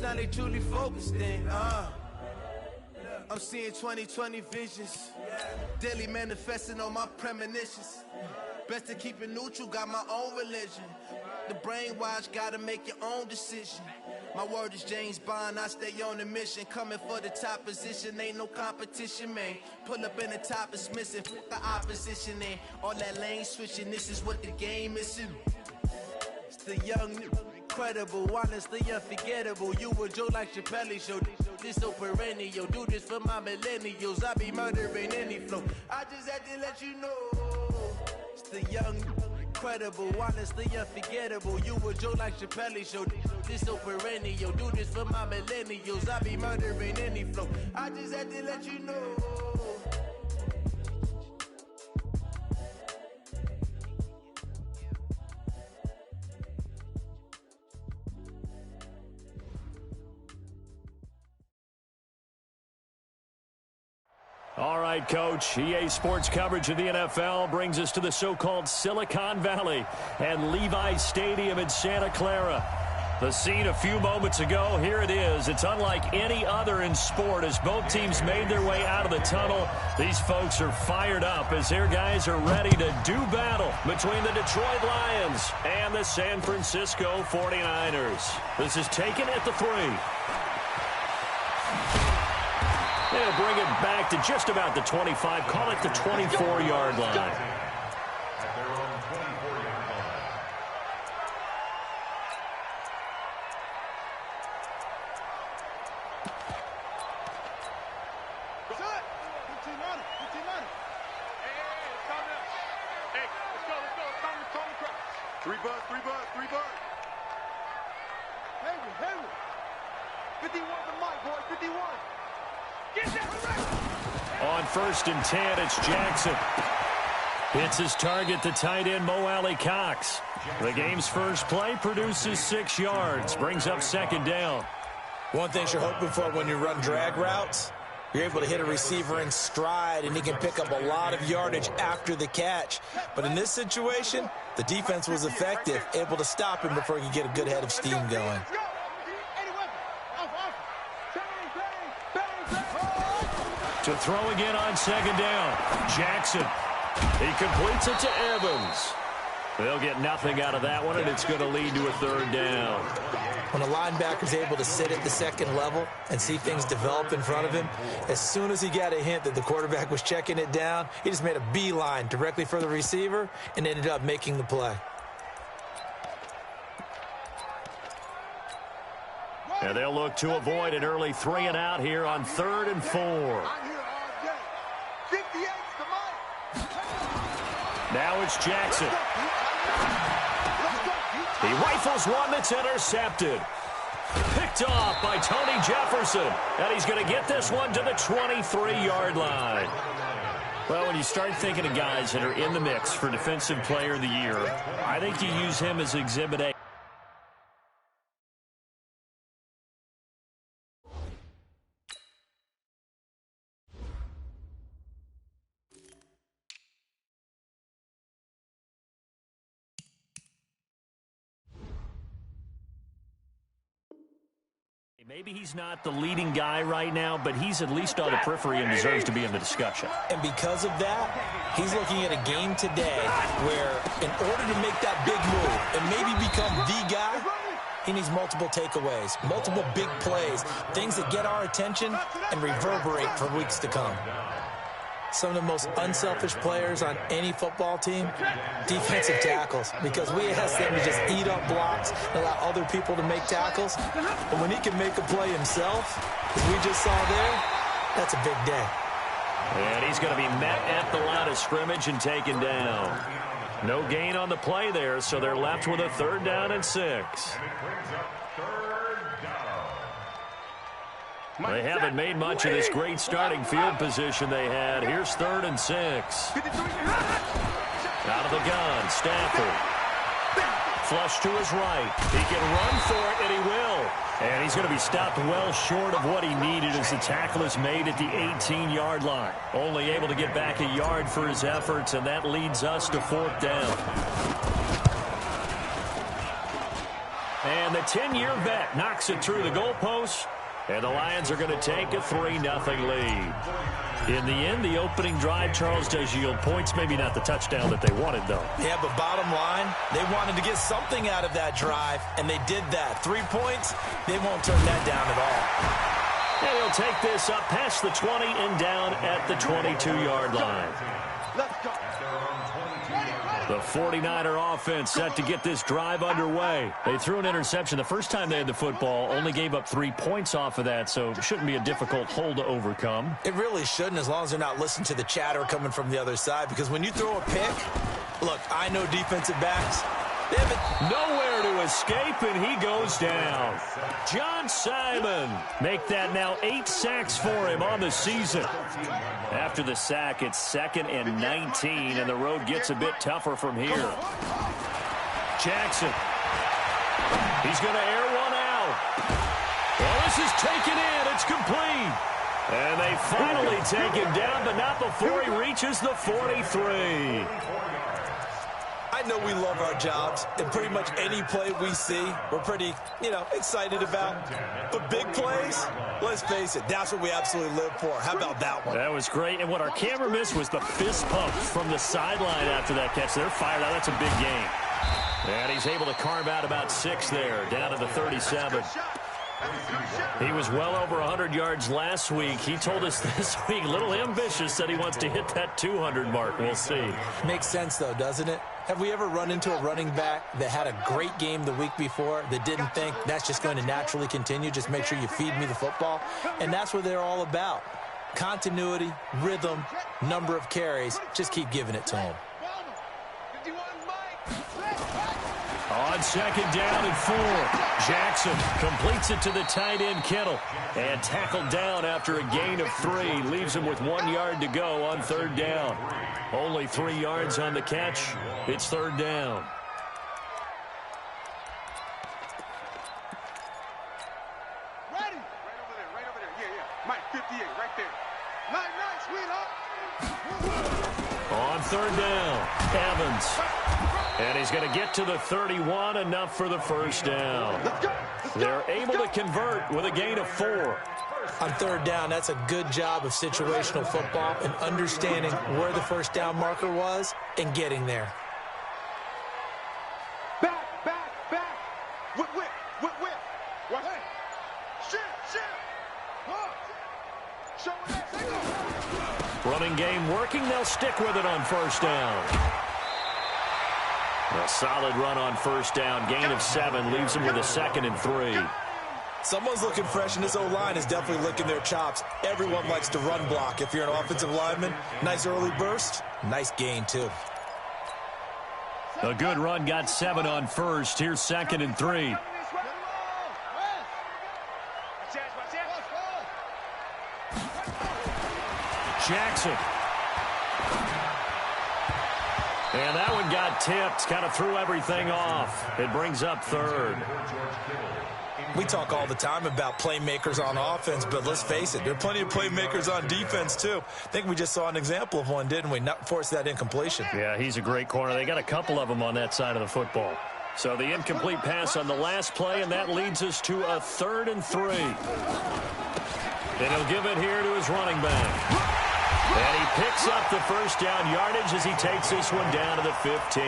now they truly focused in. I'm seeing 2020 visions. Daily manifesting on my premonitions. Best to keep it neutral, got my own religion. The brainwash, gotta make your own decision. My word is James Bond, I stay on a mission. Coming for the top position, ain't no competition, man. Pull up in the top, it's missing, fuck the opposition, and all that lane switching, this is what the game is. It's the young, incredible, honestly unforgettable. You a Joe like Chappelle show, this so perennial. Do this for my millennials, I be murdering any flow. I just had to let you know. It's the young, incredible, honestly unforgettable. You a Joe like Chappelle show, this so perennial. Do this for my millennials, I be murdering any flow. I just had to let you know. All right, Coach. EA Sports coverage of the NFL brings us to the so-called Silicon Valley and Levi's Stadium in Santa Clara. The scene a few moments ago, here it is. It's unlike any other in sport as both teams made their way out of the tunnel. These folks are fired up as their guys are ready to do battle between the Detroit Lions and the San Francisco 49ers. This is taken at the 3. They'll bring it back to just about the 25, call it the 24-yard line. Three bucks. Hayward. 51 the mic, boy, 51. On 1st and 10, it's Jackson. Hits his target, the tight end, Mo Alley Cox. The game's first play produces 6 yards, brings up 2nd down. One thing you're hoping for when you run drag routes, you're able to hit a receiver in stride, and he can pick up a lot of yardage after the catch. But in this situation, the defense was effective, able to stop him before he could get a good head of steam going. To throw again on 2nd down. Jackson. He completes it to Evans. They'll get nothing out of that one, and it's going to lead to a 3rd down. When a linebacker's able to sit at the 2nd level and see things develop in front of him, as soon as he got a hint that the quarterback was checking it down, he just made a beeline directly for the receiver and ended up making the play. And they'll look to avoid an early 3 and out here on 3rd and 4. Now it's Jackson. He rifles one that's intercepted. Picked off by Tony Jefferson. And he's going to get this one to the 23-yard line. Well, when you start thinking of guys that are in the mix for Defensive Player of the Year, I think you use him as Exhibit A. Maybe he's not the leading guy right now, but he's at least on the periphery and deserves to be in the discussion. And because of that, he's looking at a game today where in order to make that big move and maybe become the guy, he needs multiple takeaways, multiple big plays, things that get our attention and reverberate for weeks to come. Some of the most unselfish players on any football team, defensive tackles, because we ask them to just eat up blocks and allow other people to make tackles. But when he can make a play himself, as we just saw there, that's a big day. And he's going to be met at the line of scrimmage and taken down. No gain on the play there, so they're left with a 3rd down and 6. They haven't made much of this great starting field position they had. Here's 3rd and 6. Out of the gun, Stafford. Flush to his right. He can run for it, and he will. And he's going to be stopped well short of what he needed as the tackle is made at the 18-yard line. Only able to get back a yard for his efforts, and that leads us to 4th down. And the 10-year vet knocks it through the goalpost, and the Lions are going to take a 3-0 lead. In the end, the opening drive, Charles, does yield points. Maybe not the touchdown that they wanted, though. Yeah, but bottom line, they wanted to get something out of that drive, and they did that. 3 points, they won't turn that down at all. And he'll take this up past the 20 and down at the 22-yard line. Let's go. The 49er offense set to get this drive underway. They threw an interception the first time they had the football, only gave up 3 points off of that, so it shouldn't be a difficult hole to overcome. It really shouldn't, as long as they're not listening to the chatter coming from the other side, because when you throw a pick, look, I know defensive backs, they have nowhere to escape, and he goes down. John Simon make that now 8 sacks for him on the season. After the sack, it's 2nd and 19, and the road gets a bit tougher from here. Jackson. He's going to air one out. Well, this is taken in. It's complete. And they finally take him down, but not before he reaches the 43. I know we love our jobs, and pretty much any play we see, we're pretty, excited about. But big plays, let's face it, that's what we absolutely live for. How about that one? That was great, and what our camera missed was the fist pump from the sideline after that catch. They're fired out. That's a big game. And he's able to carve out about 6 there, down to the 37. He was well over 100 yards last week. He told us this week, a little ambitious, said he wants to hit that 200 mark. We'll see. Makes sense, though, doesn't it? Have we ever run into a running back that had a great game the week before that didn't think that's just going to naturally continue? Just make sure you feed me the football. And that's what they're all about. Continuity, rhythm, number of carries. Just keep giving it to him. On 2nd down and 4, Jackson completes it to the tight end, Kittle, and tackled down after a gain of 3. Leaves him with 1 yard to go on 3rd down. Only 3 yards on the catch. It's 3rd down. Ready? Right over there. Yeah. Mike, 58, right there. Nice, sweetheart. On 3rd down, Evans. And he's going to get to the 31, enough for the 1st down. They're able to convert with a gain of 4. On 3rd down, that's a good job of situational football and understanding where the 1st down marker was and getting there. Back. Whip. What? Shit. Show it. Running game working. They'll stick with it on 1st down. A solid run on 1st down. Gain of 7 leaves him with a 2nd and 3. Someone's looking fresh, and this O-line is definitely licking their chops. Everyone likes to run block. If you're an offensive lineman, nice early burst, nice gain, too. A good run, got 7 on 1st. Here's 2nd and 3. Jackson. And that one got tipped, kind of threw everything off. It brings up 3rd. We talk all the time about playmakers on offense, but let's face it, there are plenty of playmakers on defense, too. I think we just saw an example of one, didn't we? Not force that incompletion. Yeah, he's a great corner. They got a couple of them on that side of the football. So the incomplete pass on the last play, and that leads us to a 3rd and 3. And he'll give it here to his running back. And he picks up the 1st down yardage as he takes this one down to the 15.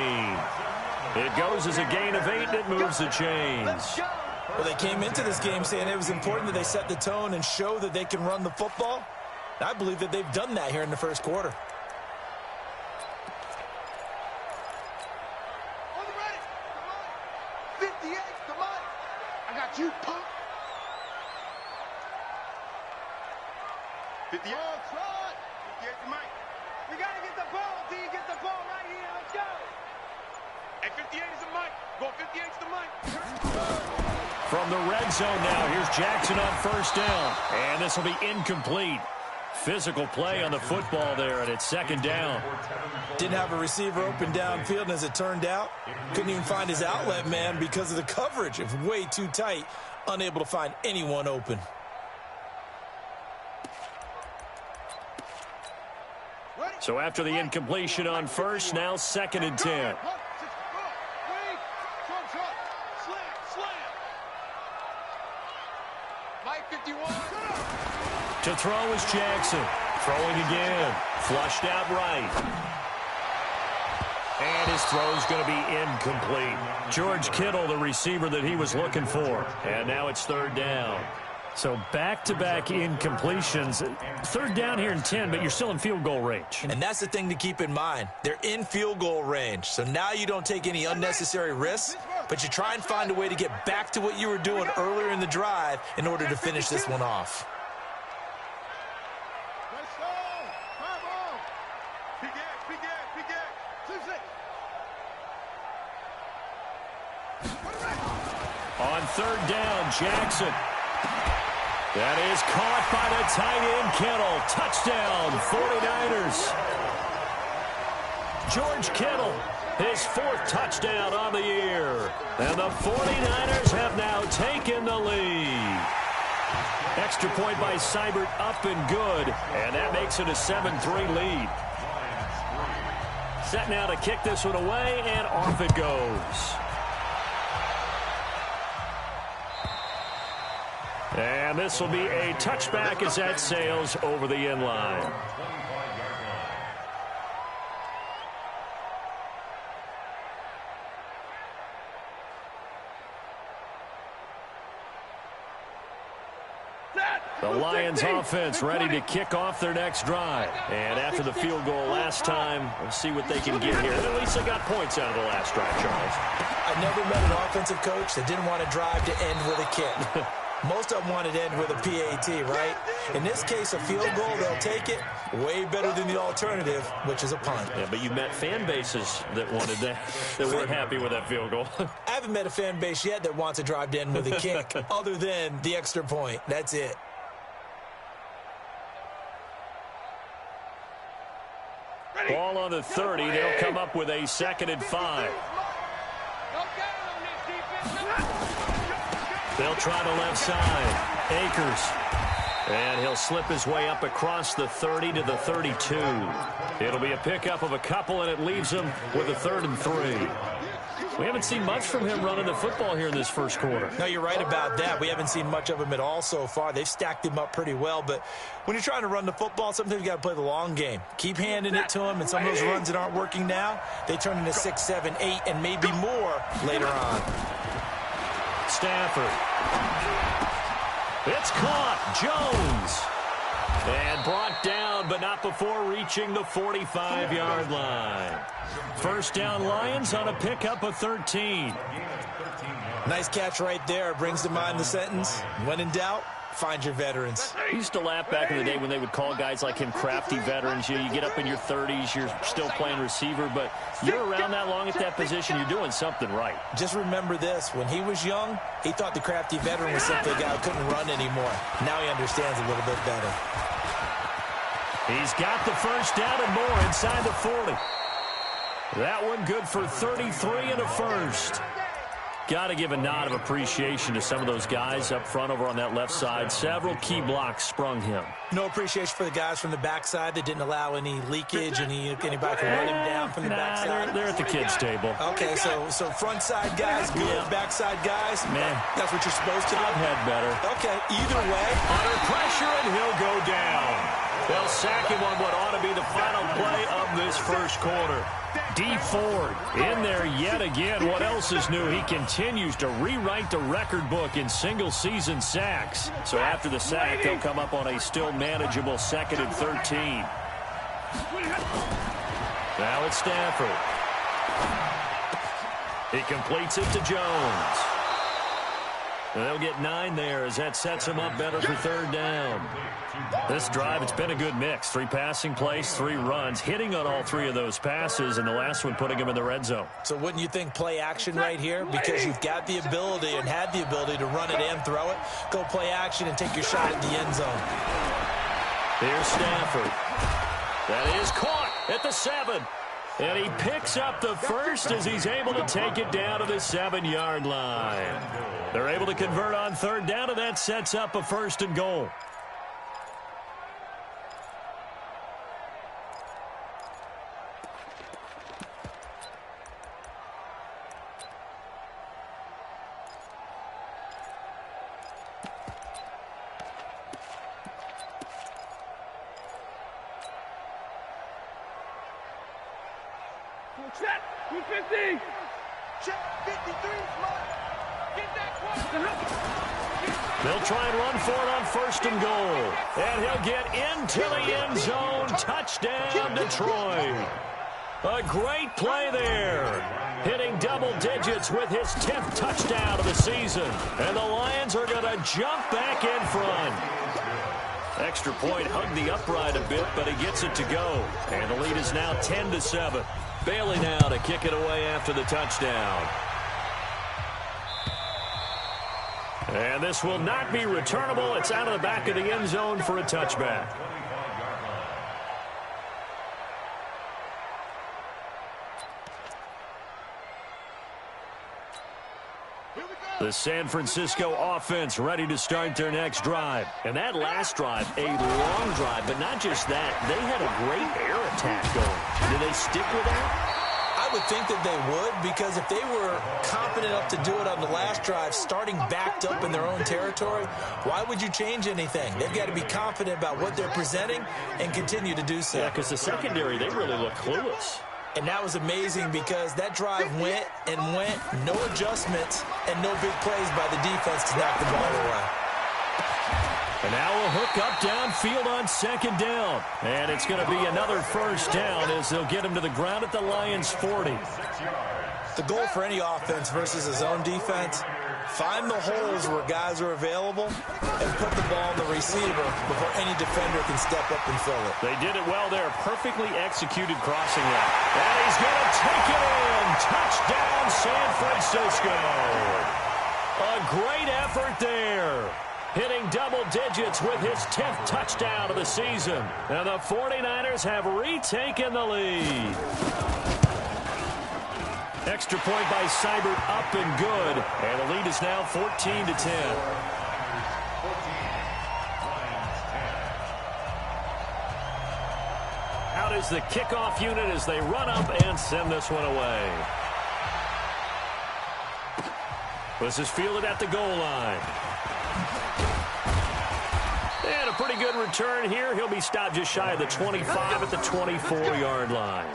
It goes as a gain of 8, and it moves the chains. Well, they came into this game saying it was important that they set the tone and show that they can run the football. I believe that they've done that here in the 1st quarter. On the ready. Come on. 58, come on. I got you, punk. 58. To Mike. We got to get the ball, D. Get the ball right here. Let's go. Hey, 58 is the Mike. Go 58 is the Mike. From the red zone now, here's Jackson on 1st down. And this will be incomplete. Physical play on the football there, and it's 2nd down. Didn't have a receiver open downfield, and as it turned out, couldn't even find his outlet man because of the coverage. It was way too tight, unable to find anyone open. So after the incompletion on 1st, now 2nd and 10. Mike 51. To throw is Jackson. Throwing again. Flushed out right. And his throw's going to be incomplete. George Kittle, the receiver that he was looking for. And now it's third down. So back-to-back incompletions. Third down here in 10, but you're still in field goal range. And that's the thing to keep in mind. They're in field goal range. So now you don't take any unnecessary risks, but you try and find a way to get back to what you were doing earlier in the drive in order to finish this one off. On third down, Jackson. That is caught by the tight end, Kittle. Touchdown, 49ers. George Kittle, his fourth touchdown on the year. And the 49ers have now taken the lead. Extra point by Seibert up and good. And that makes it a 7-3 lead. Set now to kick this one away, and off it goes. And this will be a touchback as that sails over the end line. The Lions offense ready to kick off their next drive. And after the field goal last time, we'll see what they can get here. At least they got points out of the last drive, Charles. I never met an offensive coach that didn't want to drive to end with a kick. Most of them wanted to end with a PAT, right? In this case, a field goal, they'll take it. Way better than the alternative, which is a punt. Yeah, but you met fan bases that wanted that weren't happy with that field goal. I haven't met a fan base yet that wants to drive to end with a kick, other than the extra point. That's it. Ball on the 30. They'll come up with a 2nd and 5. They'll try the left side. Akers. And he'll slip his way up across the 30 to the 32. It'll be a pickup of a couple, and it leaves him with a 3rd and 3. We haven't seen much from him running the football here in this first quarter. No, you're right about that. We haven't seen much of him at all so far. They've stacked him up pretty well, but when you're trying to run the football, sometimes you got to play the long game. Keep handing it to him, and some of those runs that aren't working now, they turn into 6, 7, 8, and maybe more later on. Stafford. It's caught. Jones. And brought down, but not before reaching the 45-yard line. First down, Lions on a pickup of 13. Nice catch right there. Brings to mind the sentence, when in doubt, find your veterans. I used to laugh back in the day when they would call guys like him crafty veterans. You get up in your 30s, you're still playing receiver, but you're around that long at that position, you're doing something right. Just remember this. When he was young, he thought the crafty veteran was simply a guy who couldn't run anymore. Now he understands a little bit better. He's got the first down and more inside the 40. That one good for 33 and a first. Got to give a nod of appreciation to some of those guys up front over on that left side. Several key blocks sprung him. No appreciation for the guys from the backside that didn't allow any leakage, anybody can run him down from the backside. They're at the kids' table. Okay, so front side guys, good, backside guys. Man, that's what you're supposed to do. I've had better. Okay, either way. Under pressure, and he'll go down. They'll sack him on what ought to be the final play of this first quarter. D. Ford in there yet again. What else is new? He continues to rewrite the record book in single-season sacks. So after the sack, they'll come up on a still manageable 2nd and 13. Now it's Stafford. He completes it to Jones. And they'll get 9 there as that sets him up better for third down. This drive, it's been a good mix. 3 passing plays, 3 runs, hitting on all 3 of those passes, and the last one putting him in the red zone. So wouldn't you think play action right here? Because you've got the ability and had the ability to run it and throw it. Go play action and take your shot at the end zone. Here's Stafford. That is caught at the 7. And he picks up the first as he's able to take it down to the 7-yard line. They're able to convert on third down, and that sets up a 1st and goal. 250. Check 53, Mike. Get that They'll try and run for it on 1st and goal. And he'll get into the end zone. Touchdown, Detroit. A great play there. Hitting double digits with his 10th touchdown of the season. And the Lions are going to jump back in front. Extra point hugged the upright a bit, but he gets it to go. And the lead is now 10-7. Bailey now to kick it away after the touchdown. And this will not be returnable. It's out of the back of the end zone for a touchback. The San Francisco offense ready to start their next drive. And that last drive, a long drive, but not just that. They had a great air attack going. Do they stick with that? I would think that they would, because if they were confident enough to do it on the last drive, starting backed up in their own territory, why would you change anything? They've got to be confident about what they're presenting and continue to do so. Yeah, because the secondary, they really look clueless. And that was amazing because that drive went and went, no adjustments, and no big plays by the defense to knock the ball away. And now a hook up downfield on 2nd down. And it's going to be another 1st down as they'll get him to the ground at the Lions' 40. The goal for any offense versus a zone defense, find the holes where guys are available and put the ball on the receiver before any defender can step up and fill it. They did it well there. Perfectly executed crossing route. And he's going to take it in. Touchdown, San Francisco. A great effort there. Hitting double digits with his 10th touchdown of the season. And the 49ers have retaken the lead. Extra point by Seibert up and good. And the lead is now 14-10. Out is the kickoff unit as they run up and send this one away. This is fielded at the goal line. And a pretty good return here. He'll be stopped just shy of the 25 at the 24-yard line.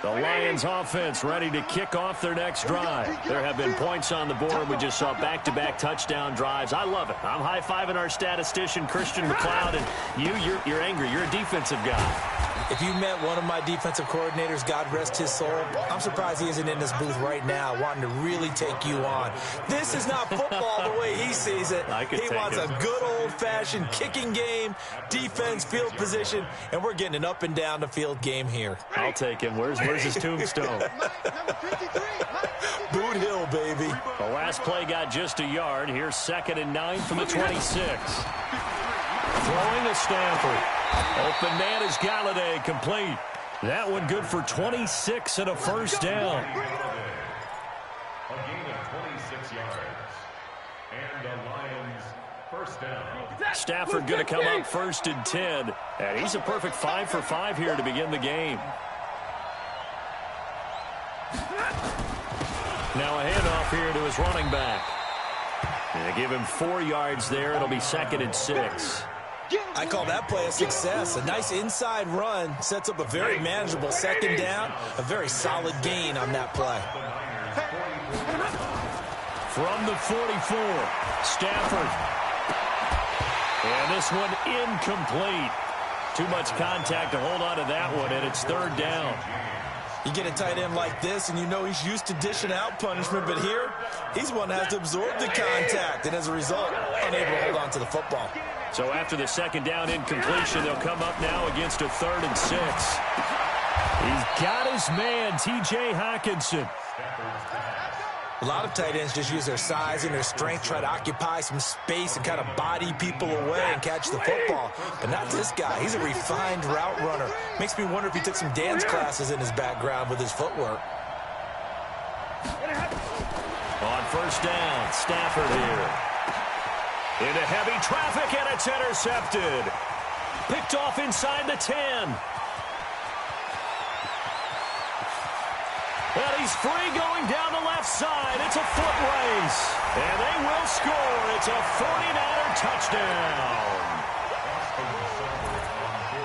The Lions offense ready to kick off their next drive. There have been points on the board. We just saw back-to-back touchdown drives. I love it. I'm high-fiving our statistician, Christian McLeod, and you're angry. You're a defensive guy. If you met one of my defensive coordinators, God rest his soul, I'm surprised he isn't in this booth right now wanting to really take you on. This is not football the way he sees it. He wants a good old-fashioned kicking game, defense, field position, and we're getting an up and down the field game here. I'll take him. Where's his tombstone? Boot Hill, baby. The last play got just a yard. Here's 2nd and 9 from the 26. Throwing to Stanford. Open man is Galladay, complete. That one good for 26 and a 1st down. A gain of 26 yards. And the Lions 1st down. Stafford going to come up 1st and 10. And he's a perfect 5 for 5 here to begin the game. Now a handoff here to his running back. And they give him 4 yards there. It'll be 2nd and 6. I call that play a success. A nice inside run sets up a very manageable 2nd down. A very solid gain on that play. From the 44, Stafford. And this one incomplete. Too much contact to hold on to that one, and it's 3rd down. You get a tight end like this, and you know he's used to dishing out punishment, but here, he's one that has to absorb the contact, and as a result, unable to hold on to the football. So after the 2nd down incompletion, they'll come up now against a 3rd and 6. He's got his man, T.J. Hockenson. A lot of tight ends just use their size and their strength, try to occupy some space and kind of body people away and catch the football. But not this guy. He's a refined route runner. Makes me wonder if he took some dance classes in his background with his footwork. On 1st down, Stafford here. Into heavy traffic, and it's intercepted. Picked off inside the 10. And he's free going down the left side. It's a foot race. And they will score. It's a 49er touchdown.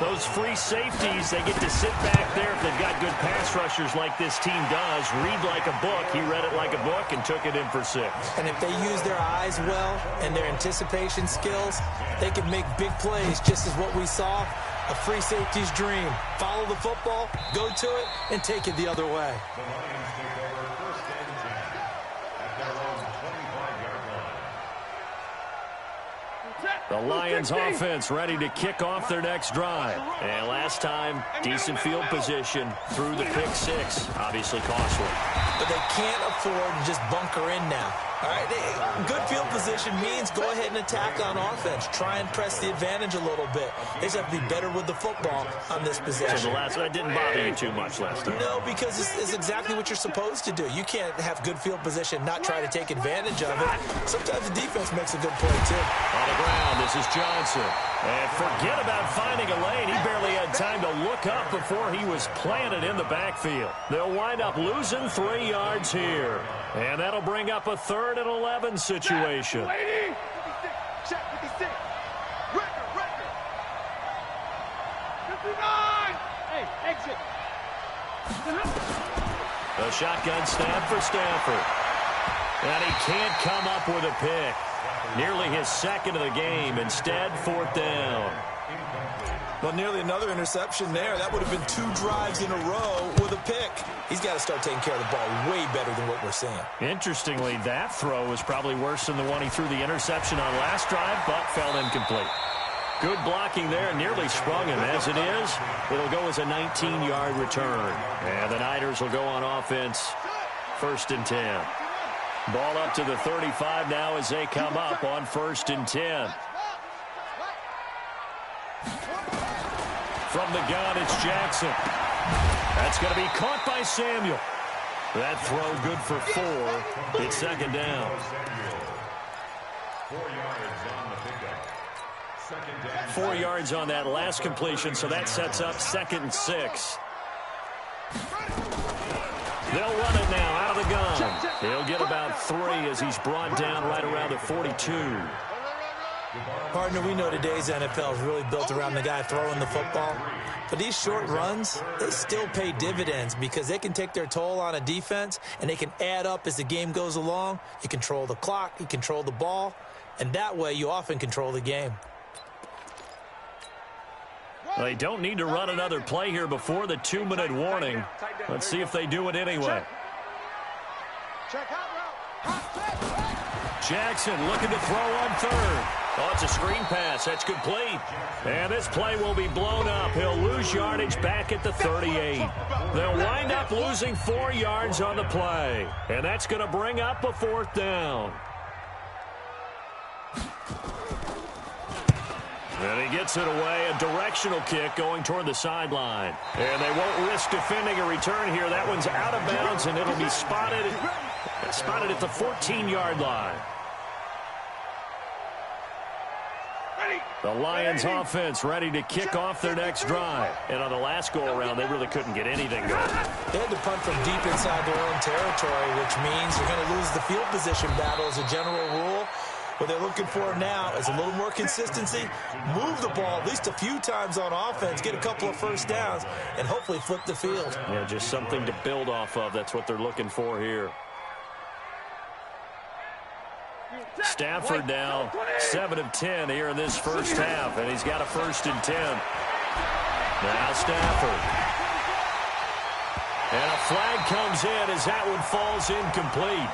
Those free safeties, they get to sit back there if they've got good pass rushers like this team does. Read like a book. He read it like a book and took it in for 6. And if they use their eyes well and their anticipation skills, they can make big plays, just as what we saw. A free safety's dream. Follow the football, go to it, and take it the other way. The Lions take over 1st and 10 at their own 25-yard line. The Lions offense ready to kick off their next drive. And last time, decent field position through the pick 6. Obviously costly. But they can't afford to just bunker in now. All right, good field position means go ahead and attack on offense. Try and press the advantage a little bit. They just have to be better with the football on this possession. So the last one didn't bother you too much last time. No, because it's exactly what you're supposed to do. You can't have good field position, not try to take advantage of it. Sometimes the defense makes a good play, too. On the ground, this is Johnson. And forget about finding a lane. He barely had time to look up before he was planted in the backfield. They'll wind up losing 3 yards here. And that'll bring up a 3rd and 11 situation. Check 56. Record. 59. Hey, exit. The shotgun snap for Stafford. And he can't come up with a pick. Nearly his 2nd of the game. Instead, 4th down. Well, nearly another interception there. That would have been 2 drives in a row with a pick. He's got to start taking care of the ball way better than what we're seeing. Interestingly, that throw was probably worse than the one he threw the interception on last drive, but fell incomplete. Good blocking there, nearly sprung him. As it is, it'll go as a 19-yard return. And the Niners will go on offense, 1st and 10. Ball up to the 35 now as they come up on 1st and 10. From the gun, it's Jackson. That's going to be caught by Samuel. That throw good for 4. It's 2nd down. 4 yards on the pickup. 2nd down. 4 yards on that last completion, so that sets up 2nd and 6. They'll run it now out of the gun. He'll get about 3 as he's brought down right around the 42. Partner, we know today's NFL is really built around the guy throwing the football. But these short runs, they still pay dividends because they can take their toll on a defense and they can add up as the game goes along. You control the clock, you control the ball, and that way you often control the game. They don't need to run another play here before the 2-minute warning. Let's see if they do it anyway. Jackson looking to throw on 3rd. Oh, it's a screen pass. That's complete. And this play will be blown up. He'll lose yardage back at the 38. They'll wind up losing 4 yards on the play. And that's going to bring up a 4th down. And he gets it away, a directional kick going toward the sideline. And they won't risk defending a return here. That one's out of bounds, and it'll be spotted at the 14-yard line. The Lions offense ready to kick off their next drive. And on the last go-around, they really couldn't get anything going. They had to punt from deep inside their own territory, which means you're going to lose the field position battle as a general rule. What they're looking for now is a little more consistency, move the ball at least a few times on offense, get a couple of 1st downs, and hopefully flip the field. Yeah, just something to build off of. That's what they're looking for here. Stafford now 7 of 10 here in this first half, and he's got a 1st and 10. Now Stafford. And a flag comes in as that one falls incomplete.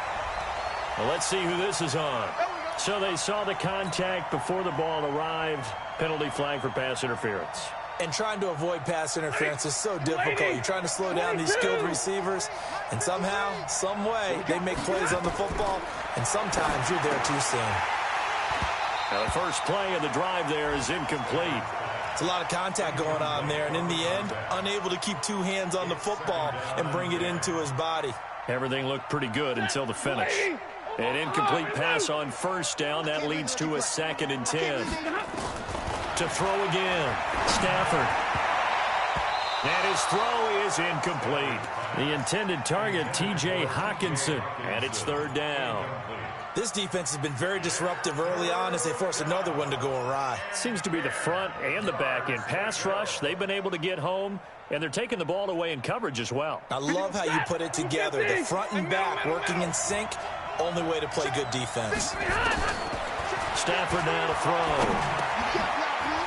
Well, let's see who this is on. So they saw the contact before the ball arrived. Penalty flag for pass interference. And trying to avoid pass interference is so difficult. You're trying to slow down these skilled receivers, and somehow, some way, they make plays on the football, and sometimes you're there too soon. Now the first play of the drive there is incomplete. It's a lot of contact going on there, and in the end, unable to keep 2 hands on the football and bring it into his body. Everything looked pretty good until the finish. An incomplete pass on 1st down. That leads to a 2nd and 10. To throw again. Stafford. And his throw is incomplete. The intended target, T.J. Hawkinson, and it's third down. This defense has been very disruptive early on as they force another one to go awry. Seems to be the front and the back end. Pass rush, they've been able to get home, and they're taking the ball away in coverage as well. I love how you put it together. The front and back working in sync. Only way to play good defense. Stafford now to throw.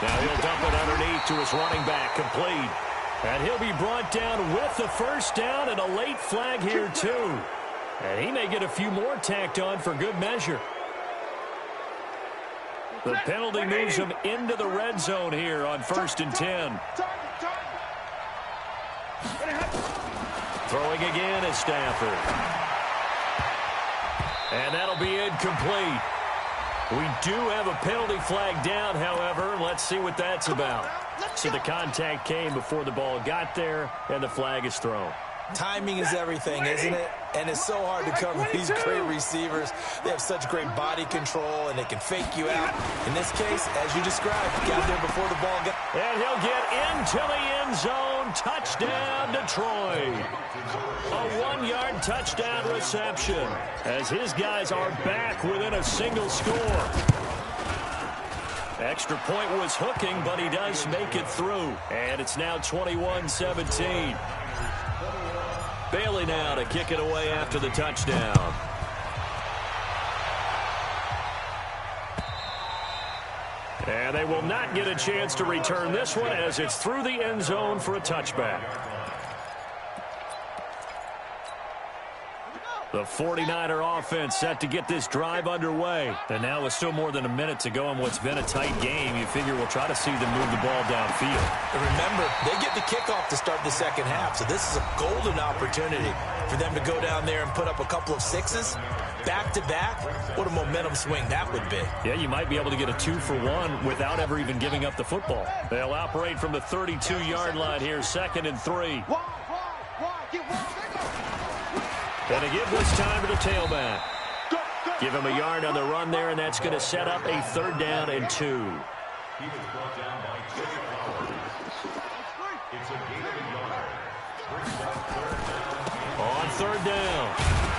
Now he'll dump it underneath to his running back, complete. And he'll be brought down with the first down and a late flag here too. And he may get a few more tacked on for good measure. The penalty moves him into the red zone here on 1st and 10. Throwing again is Stafford. And that'll be incomplete. We do have a penalty flag down, however. Let's see what that's about. So the contact came before the ball got there, and the flag is thrown. Timing is everything, isn't it? And it's so hard to cover these great receivers. They have such great body control, and they can fake you out. In this case, as you described, got there before the ball got... And he'll get into the end zone. Touchdown, Detroit. A 1-yard touchdown reception as his guys are back within a single score. Extra point was hooking, but he does make it through. And it's now 21-17. Bailey now to kick it away after the touchdown. And they will not get a chance to return this one as it's through the end zone for a touchback. The 49er offense set to get this drive underway. And now with still more than a minute to go in what's been a tight game, you figure we'll try to see them move the ball downfield. And remember, they get the kickoff to start the second half, so this is a golden opportunity for them to go down there and put up a couple of sixes. Back-to-back, what a momentum swing that would be. Yeah, you might be able to get a 2-for-1 without ever even giving up the football. They'll operate from the 32-yard line here, 2nd and 3. And to give this time to the tailback. Give him a yard on the run there, and that's going to set up a 3rd down and 2. He was brought down by Jay Flowers. It's a gain of a yard. Brings up 3rd down. On 3rd down,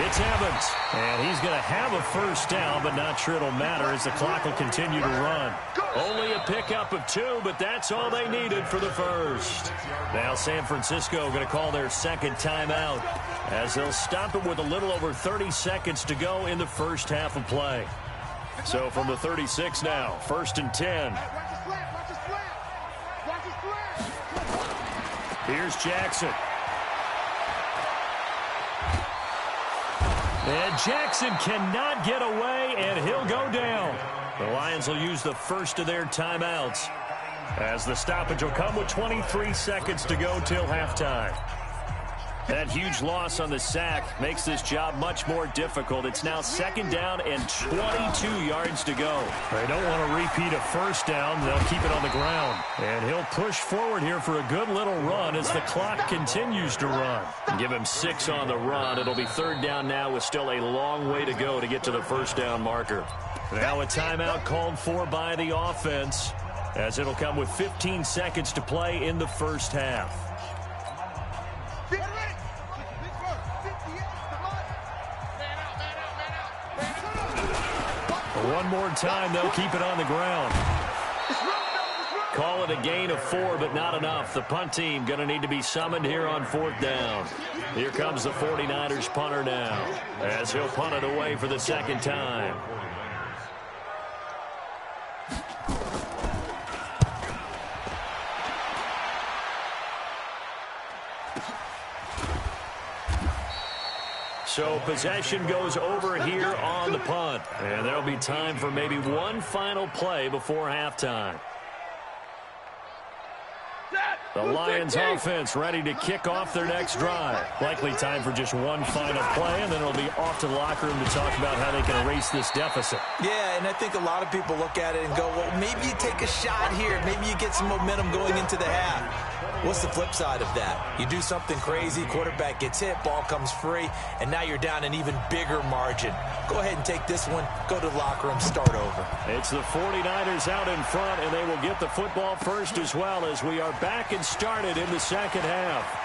it's Evans. And he's going to have a first down, but not sure it'll matter as the clock will continue to run. Only a pickup of 2, but that's all they needed for the first. Now San Francisco going to call their 2nd timeout as they'll stop it with a little over 30 seconds to go in the first half of play. So from the 36 now, 1st and 10. Here's Jackson. And Jackson cannot get away, and he'll go down. The Lions will use the first of their timeouts as the stoppage will come with 23 seconds to go till halftime. That huge loss on the sack makes this job much more difficult. It's now 2nd down and 22 yards to go. They don't want to repeat a first down. They'll keep it on the ground. And he'll push forward here for a good little run as the clock continues to run. Give him 6 on the run. It'll be 3rd down now with still a long way to go to get to the first down marker. Now a timeout called for by the offense as it'll come with 15 seconds to play in the first half. One more time, they'll keep it on the ground. Call it a gain of 4, but not enough. The punt team going to need to be summoned here on 4th down. Here comes the 49ers punter now as he'll punt it away for the 2nd time. So possession goes over here on the punt. And there'll be time for maybe one final play before halftime. The Lions offense ready to kick off their next drive. Likely time for just one final play, and then it'll be off to the locker room to talk about how they can erase this deficit. Yeah, and I think a lot of people look at it and go, well, maybe you take a shot here. Maybe you get some momentum going into the half. What's the flip side of that? You do something crazy, quarterback gets hit, ball comes free, and now you're down an even bigger margin. Go ahead and take this one, go to the locker room, start over. It's the 49ers out in front, and they will get the football first as well as we are back in started in the second half.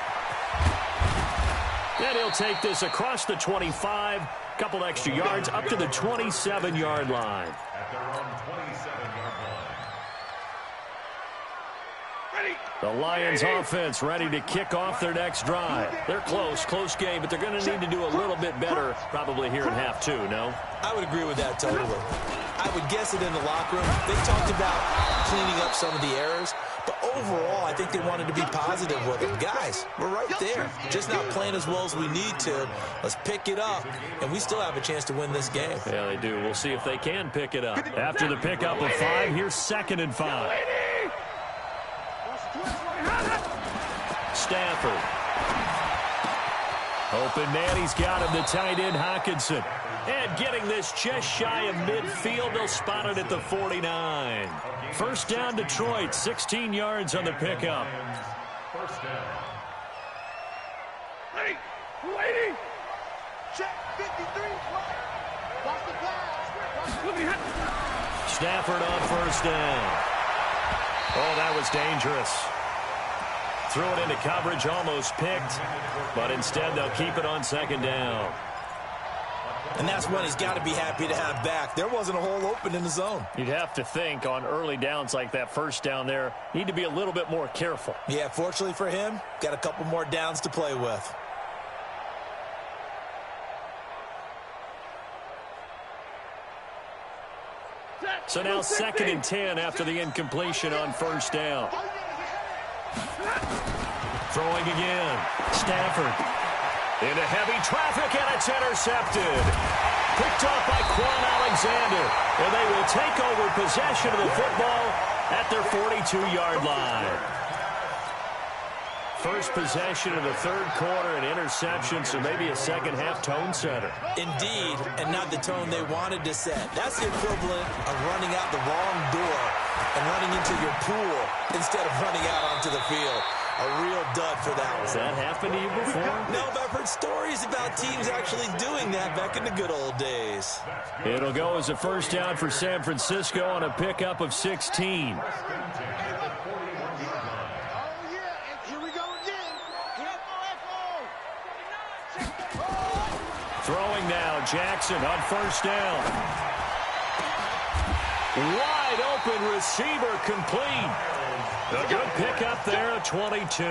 And he'll take this across the 25, couple extra yards, up to the 27-yard line. At their own 27-yard line. The Lions offense ready to kick off their next drive. They're close game, but they're going to need to do a little bit better probably here in half two, no? I would agree with that totally. I would guess it in the locker room. They talked about cleaning up some of the errors, but overall, I think they wanted to be positive with them. Guys, we're right there. Just not playing as well as we need to. Let's pick it up, and we still have a chance to win this game. Yeah, they do. We'll see if they can pick it up. After the pickup of 5, here's 2nd and 5. Stafford. Open man, he's got him, the tight end, Hockenson. And getting this just shy of midfield, they'll spot it at the 49. First down, Detroit, 16 yards on the pickup. First down. Ready. Check 53. Watch the pass. Stafford on first down. Oh, that was dangerous. Threw it into coverage, almost picked, but instead they'll keep it on 2nd down. And that's one he's got to be happy to have back. There wasn't a hole open in the zone. You'd have to think on early downs like that first down there, need to be a little bit more careful. Yeah, fortunately for him, got a couple more downs to play with. So now 2nd and 10 after the incompletion on first down. Throwing again. Stafford. Into heavy traffic, and it's intercepted. Picked off by Quan Alexander. And they will take over possession of the football at their 42-yard line. First possession of the third quarter, an interception, so maybe a second-half tone setter. Indeed, and not the tone they wanted to set. That's the equivalent of running out the wrong door and running into your pool instead of running out onto the field. A real dud for that one. Has that happened to you before? No, but I've heard stories about teams actually doing that back in the good old days. It'll go as a first down for San Francisco on a pickup of 16. Throwing now, Jackson on first down. Wide open receiver complete. A good pickup there at 22.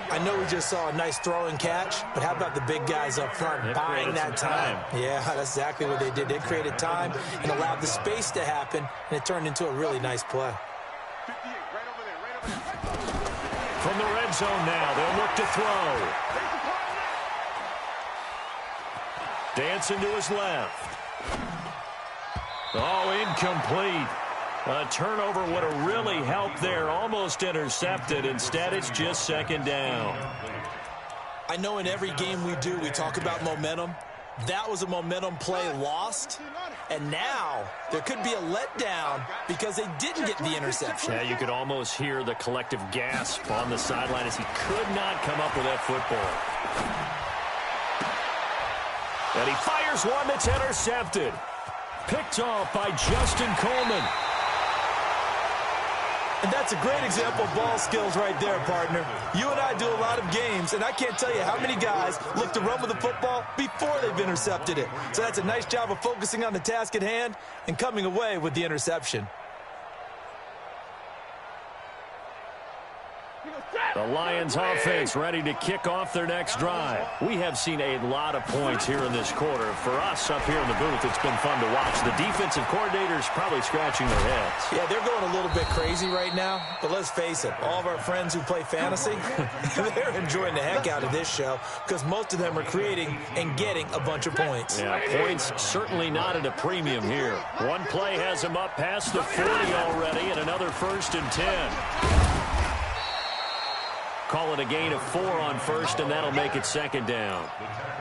I know we just saw a nice throw and catch, but how about the big guys up front buying that time? Yeah, that's exactly what they did. They created time and allowed the space to happen, and it turned into a really nice play. From the red zone now, they'll look to throw. Dancing to his left. Oh, incomplete. A turnover would have really helped there. Almost intercepted. Instead, it's just 2nd down. I know in every game we do, we talk about momentum. That was a momentum play lost. And now there could be a letdown because they didn't get the interception. Yeah, you could almost hear the collective gasp on the sideline as he could not come up with that football. And he fires one that's intercepted. Picked off by Justin Coleman. And that's a great example of ball skills right there, partner. You and I do a lot of games, and I can't tell you how many guys look to run with the football before they've intercepted it. So that's a nice job of focusing on the task at hand and coming away with the interception. The Lions offense ready to kick off their next drive. We have seen a lot of points here in this quarter. For us up here in the booth, it's been fun to watch. The defensive coordinators probably scratching their heads. Yeah, they're going a little bit crazy right now, but let's face it, all of our friends who play fantasy, they're enjoying the heck out of this show because most of them are creating and getting a bunch of points. Yeah, points certainly not at a premium here. One play has them up past the 40 already, and another 1st and 10. Call it a gain of 4 on first, and that'll make it 2nd down.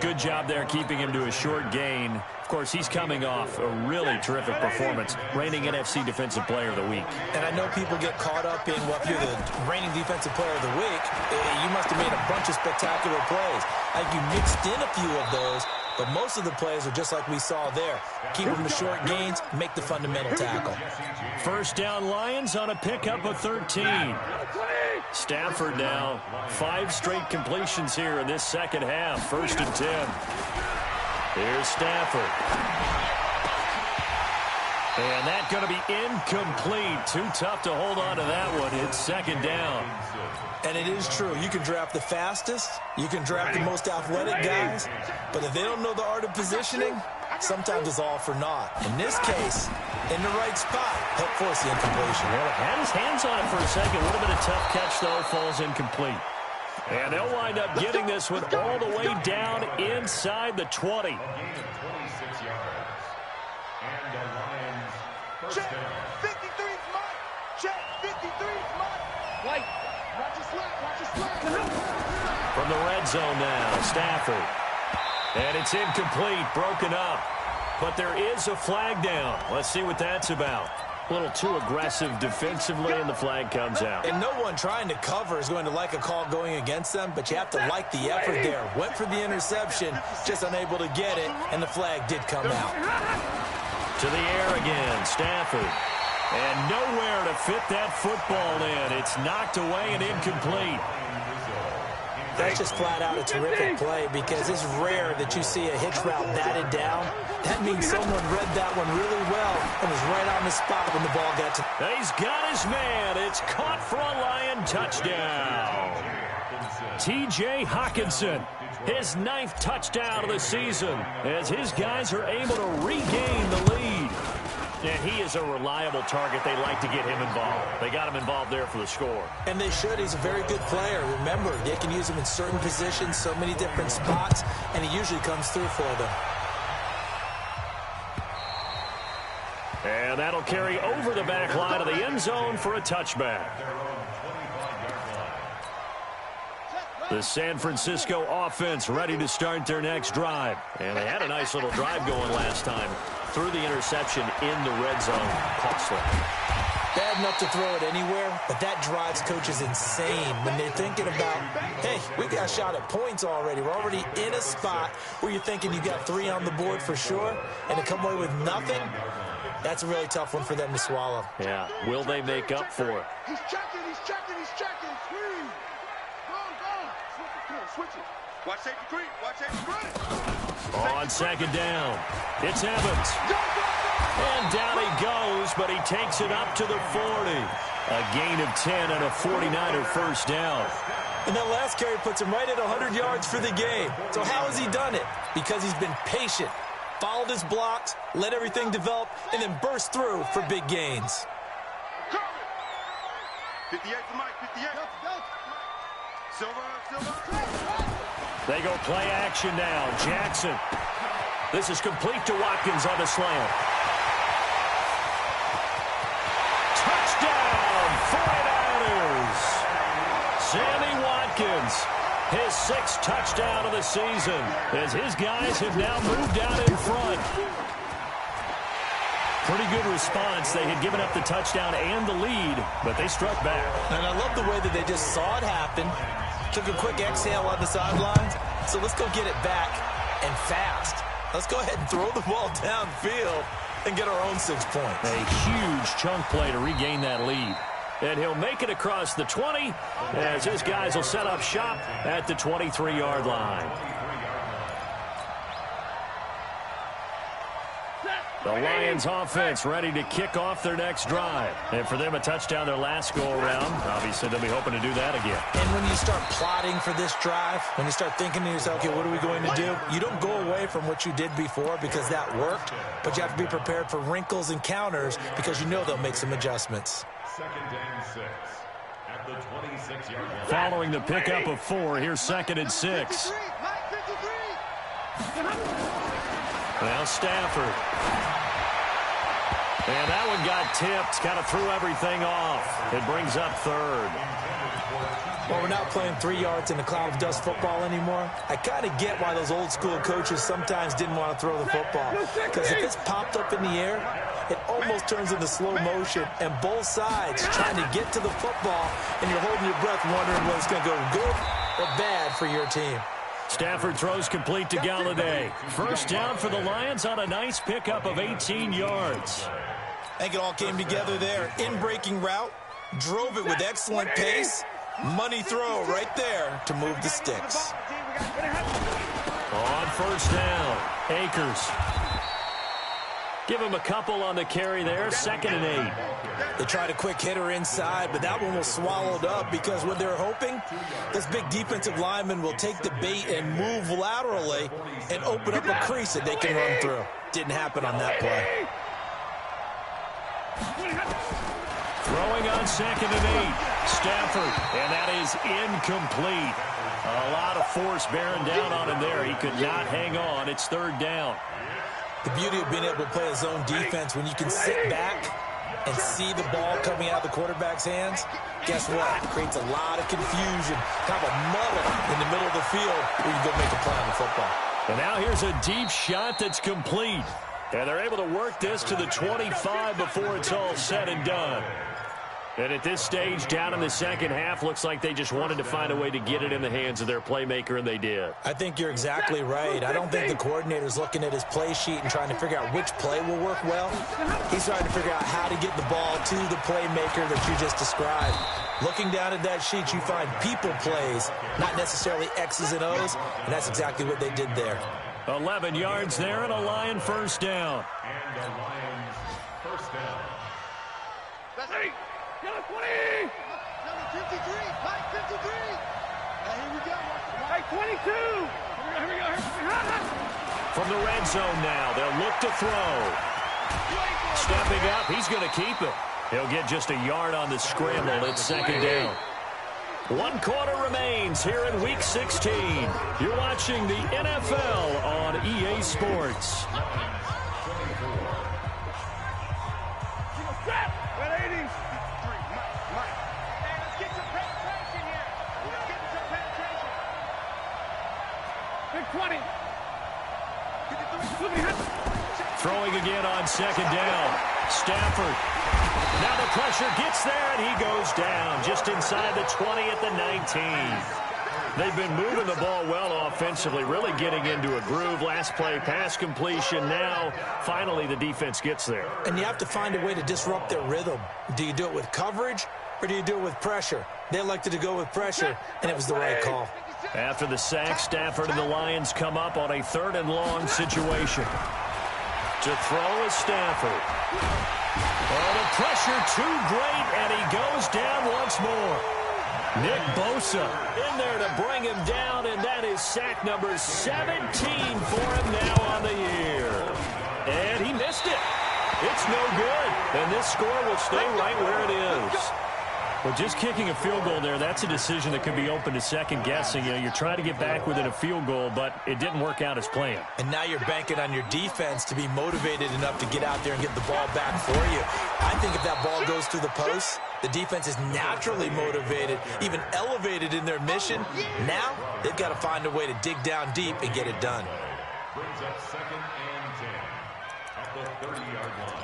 Good job there keeping him to a short gain. Of course, he's coming off a really terrific performance, reigning NFC Defensive Player of the Week. And I know people get caught up in, well, if you're the reigning Defensive Player of the Week, you must have made a bunch of spectacular plays. I think you mixed in a few of those, But most of the plays are just like we saw there. Keep them to short gains, make the fundamental tackle. First down Lions on a pickup of 13. Stafford now, 5 straight completions here in this second half. 1st and 10. Here's Stafford. And that's going to be incomplete. Too tough to hold on to that one. It's 2nd down. And it is true. You can draft the fastest. You can draft the most athletic guys. But if they don't know the art of positioning, sometimes it's all for naught. In this case, in the right spot, help force the incompletion. Well, had his hands on it for a second. Would have been a tough catch, though. Falls incomplete. And they'll wind up getting this one all the way down inside the 20. Check. 53's mine. Check. 53's mine. White. Watch your slap. Watch your slap. From the red zone now, Stafford. And it's incomplete, broken up. But there is a flag down. Let's see what that's about. A little too aggressive defensively, and the flag comes out. And no one trying to cover is going to like a call going against them, but you have to like the effort there. Went for the interception, just unable to get it, and the flag did come out. To the air again, Stafford. And nowhere to fit that football in. It's knocked away and incomplete. That's just flat out a terrific play because it's rare that you see a hitch route batted down. That means someone read that one really well and was right on the spot when the ball got to. He's got his man. It's caught for a Lion touchdown. T.J. Hockenson, his 9th touchdown of the season, as his guys are able to regain the lead. And he is a reliable target. They like to get him involved. They got him involved there for the score. And they should. He's a very good player. Remember, they can use him in certain positions, so many different spots, and he usually comes through for them. And that'll carry over the back line of the end zone for a touchback. The San Francisco offense ready to start their next drive. And they had a nice little drive going last time. Threw the interception in the red zone. Costly. Bad enough to throw it anywhere, but that drives coaches insane when they're thinking about, hey, we got a shot at points already. We're already in a spot where you're thinking you got 3 on the board for sure, and to come away with nothing, that's a really tough one for them to swallow. Yeah. Will they make up for it? He's checking. He's checking. He's checking. Screen. Go. Switch it. Watch safety green. Watch safety green. On 2nd down, it's Evans. And down he goes, but he takes it up to the 40. A gain of 10 and a 49er first down. And that last carry puts him right at 100 yards for the game. So how has he done it? Because he's been patient, followed his blocks, let everything develop, and then burst through for big gains. 58 to Mike. 58. Silver. They go play action now. Jackson. This is complete to Watkins on the slant. Touchdown, 49ers. Sammy Watkins, his 6th touchdown of the season, as his guys have now moved out in front. Pretty good response. They had given up the touchdown and the lead, but they struck back. And I love the way that they just saw it happen. Took a quick exhale on the sidelines. So let's go get it back and fast. Let's go ahead and throw the ball downfield and get our own 6 points. A huge chunk play to regain that lead. And he'll make it across the 20 as his guys will set up shop at the 23-yard line. The Lions offense ready to kick off their next drive. And for them, a touchdown their last go-around. Obviously, they'll be hoping to do that again. And when you start plotting for this drive, when you start thinking to yourself, okay, what are we going to do? You don't go away from what you did before because that worked, but you have to be prepared for wrinkles and counters because you know they'll make some adjustments. 2nd and 6 at the 26-yard line. Following the pickup of 4, here's 2nd and 6. Now Stafford. And that one got tipped, kind of threw everything off. It brings up 3rd. Well, we're not playing 3 yards in a cloud of dust football anymore. I kind of get why those old school coaches sometimes didn't want to throw the football. Because if it's popped up in the air, it almost turns into slow motion. And both sides trying to get to the football, and you're holding your breath wondering whether it's going to go good or bad for your team. Stafford throws complete to Galladay. First down for the Lions on a nice pickup of 18 yards. I think it all came together there. In-breaking route, drove it with excellent pace. Money throw right there to move the sticks. On first down, Akers. Give him a couple on the carry there, 2nd and 8. They tried a quick hitter inside, but that one was swallowed up because what they're hoping, this big defensive lineman will take the bait and move laterally and open up a crease that they can run through. Didn't happen on that play. Throwing on 2nd and 8, Stafford, and that is incomplete. A lot of force bearing down on him there. He could not hang on. It's 3rd down. The beauty of being able to play a zone defense when you can sit back and see the ball coming out of the quarterback's hands, guess what? It creates a lot of confusion, kind of a muddle in the middle of the field where you go make a play on the football. And now here's a deep shot that's complete. And they're able to work this to the 25 before it's all said and done. And at this stage, down in the second half, looks like they just wanted to find a way to get it in the hands of their playmaker, and they did. I think you're exactly right. I don't think the coordinator's looking at his play sheet and trying to figure out which play will work well. He's trying to figure out how to get the ball to the playmaker that you just described. Looking down at that sheet, you find people plays, not necessarily X's and O's, and that's exactly what they did there. 11 yards there and a Lion first down. And the Lions first down. That's it. 20. Number 53. Mike 53. Now here we go. Mike 22. Here we go. From the red zone now, they'll look to throw. Stepping up, he's going to keep it. He'll get just a yard on the scramble. It's 2nd down. 1 quarter remains here in Week 16. You're watching the NFL on EA Sports. Throwing again on 2nd down. Stafford. Now the pressure gets there, and he goes down just inside the 20 at the 19. They've been moving the ball well offensively, really getting into a groove. Last play, pass completion. Now, finally, the defense gets there. And you have to find a way to disrupt their rhythm. Do you do it with coverage, or do you do it with pressure? They elected to go with pressure, and it was the right call. After the sack, Stafford and the Lions come up on a 3rd and long situation. To throw is Stafford. Oh, the pressure too great, and he goes down once more. Nick Bosa in there to bring him down, and that is sack number 17 for him now on the year. And he missed it. It's no good, and this score will stay right where it is. Well, just kicking a field goal there, that's a decision that could be open to second guessing. You know, you're trying to get back within a field goal, but it didn't work out as planned. And now you're banking on your defense to be motivated enough to get out there and get the ball back for you. I think if that ball goes through the post, the defense is naturally motivated, even elevated in their mission. Now they've got to find a way to dig down deep and get it done. Brings up 2nd and 10 at the 30-yard line.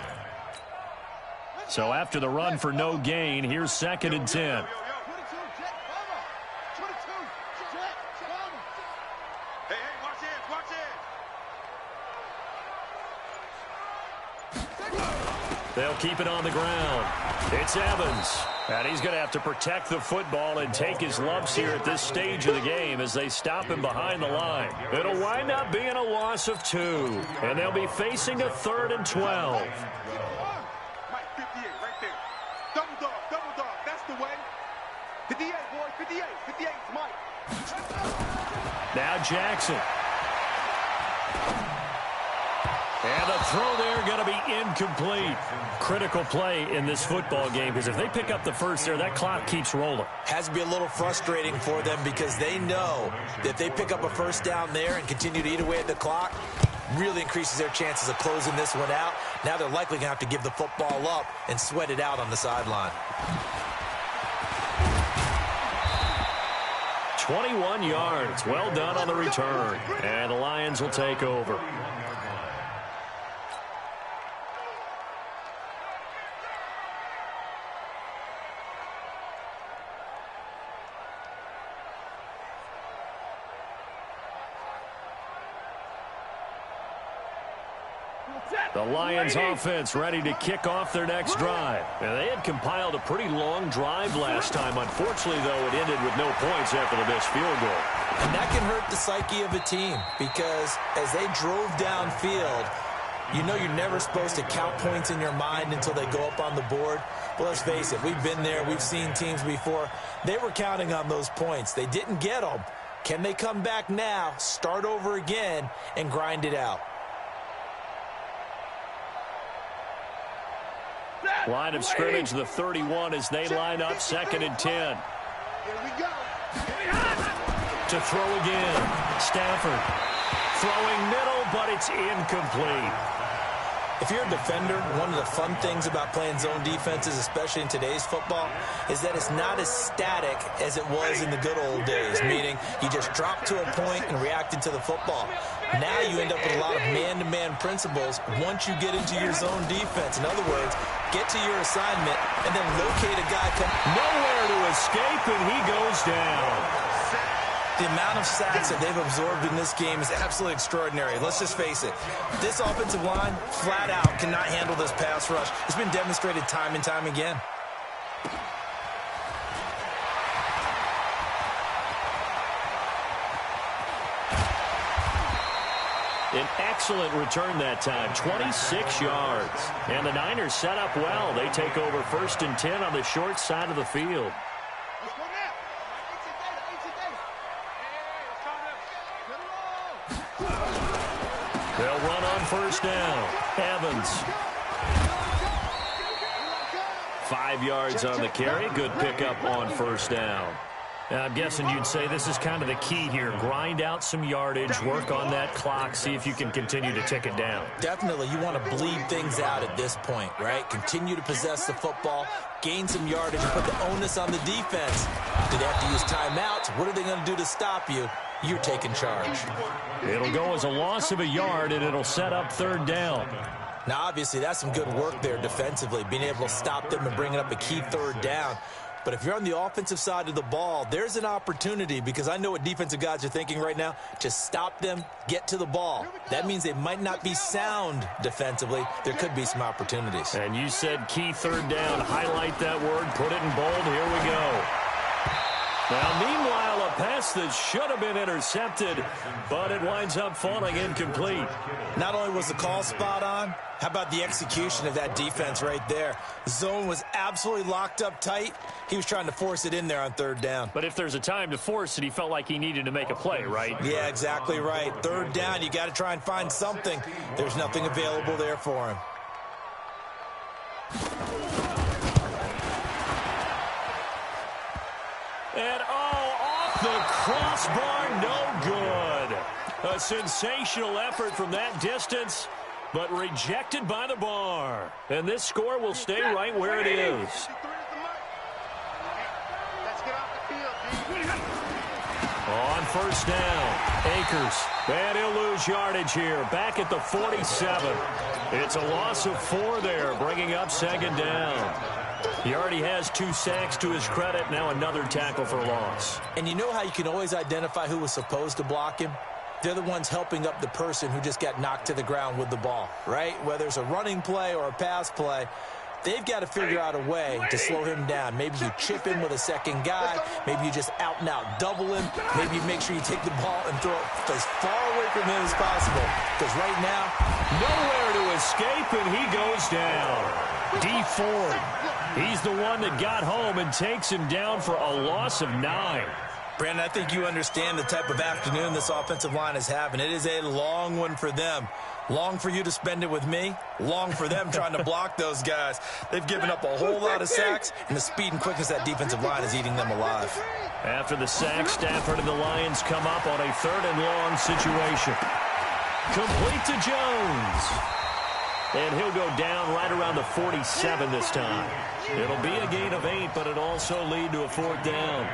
So after the run for no gain, here's 2nd and 10. Hey, watch it. They'll keep it on the ground. It's Evans. And he's going to have to protect the football and take his lumps here at this stage of the game as they stop him behind the line. It'll wind up being a loss of 2. And they'll be facing a 3rd and 12. Mike 58 right there. Double dog. That's the way. 58, boy. 58. 58 is Mike. Now Jackson. And the throw there going to be incomplete. Critical play in this football game because if they pick up the first there, that clock keeps rolling. Has to be a little frustrating for them because they know that if they pick up a first down there and continue to eat away at the clock, really increases their chances of closing this one out. Now they're likely going to have to give the football up and sweat it out on the sideline. 21 yards. Well done on the return. And the Lions will take over. The Lions offense ready to kick off their next drive. And they had compiled a pretty long drive last time. Unfortunately, though, it ended with no points after the missed field goal. And that can hurt the psyche of a team because as they drove downfield, you know you're never supposed to count points in your mind until they go up on the board. But let's face it, we've been there. We've seen teams before. They were counting on those points. They didn't get them. Can they come back now, start over again, and grind it out? Line of scrimmage, the 31 as they line up 2nd and 10. Here we go. To throw again. Stafford throwing middle, but it's incomplete. If you're a defender, one of the fun things about playing zone defenses, especially in today's football, is that it's not as static as it was in the good old days, meaning you just drop to a point and reacted to the football. Now you end up with a lot of man-to-man principles once you get into your zone defense. In other words, get to your assignment and then locate a guy. Nowhere to escape, and he goes down. The amount of sacks that they've absorbed in this game is absolutely extraordinary. Let's just face it. This offensive line, flat out, cannot handle this pass rush. It's been demonstrated time and time again. An excellent return that time, 26 yards. And the Niners set up well. They take over 1st and 10 on the short side of the field. They'll run on 1st down. Evans. 5 yards on the carry. Good pickup on 1st down. Now, I'm guessing you'd say this is kind of the key here. Grind out some yardage, work on that clock, see if you can continue to tick it down. Definitely. You want to bleed things out at this point, right? Continue to possess the football, gain some yardage, and put the onus on the defense. Do they have to use timeouts? What are they going to do to stop you? You're taking charge. It'll go as a loss of a yard, and it'll set up 3rd down. Now, obviously, that's some good work there defensively, being able to stop them and bringing up a key 3rd down. But if you're on the offensive side of the ball, there's an opportunity, because I know what defensive guys are thinking right now, to stop them, get to the ball. That means they might not be sound defensively. There could be some opportunities. And you said key 3rd down. Highlight that word. Put it in bold. Here we go. Now, meanwhile, a pass that should have been intercepted, but it winds up falling incomplete. Not only was the call spot on, how about the execution of that defense right there? Zone was absolutely locked up tight. He was trying to force it in there on 3rd down. But if there's a time to force it, he felt like he needed to make a play, right? Yeah, exactly right. 3rd down, you got to try and find something. There's nothing available there for him. And, off the crossbar, no good. A sensational effort from that distance, but rejected by the bar. And this score will stay right where it is. On 1st down, Akers. And he'll lose yardage here, back at the 47. It's a loss of 4 there, bringing up 2nd down. He already has 2 sacks to his credit. Now another tackle for a loss. And you know how you can always identify who was supposed to block him? They're the ones helping up the person who just got knocked to the ground with the ball, right? Whether it's a running play or a pass play, they've got to figure out a way to slow him down. Maybe you chip him with a 2nd guy. Maybe you just out and out double him. Maybe you make sure you take the ball and throw it as far away from him as possible. Because right now, nowhere to escape, and he goes down. D Ford. He's the one that got home and takes him down for a loss of 9. Brandon, I think you understand the type of afternoon this offensive line is having. It is a long one for them. Long for you to spend it with me. Long for them trying to block those guys. They've given up a whole lot of sacks, and the speed and quickness of that defensive line is eating them alive. After the sack, Stafford and the Lions come up on a 3rd and long situation. Complete to Jones. And he'll go down right around the 47 this time. It'll be a gain of 8, but it'll also lead to a 4th down.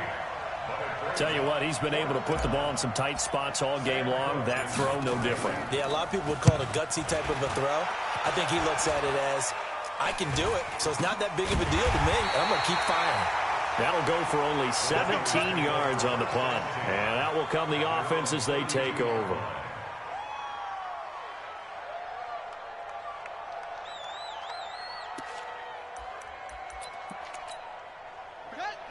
Tell you what, he's been able to put the ball in some tight spots all game long. That throw, no different. Yeah, a lot of people would call it a gutsy type of a throw. I think he looks at it as, I can do it, so it's not that big of a deal to me, and I'm going to keep firing. That'll go for only 17 yards on the punt. And that will come the offense as they take over.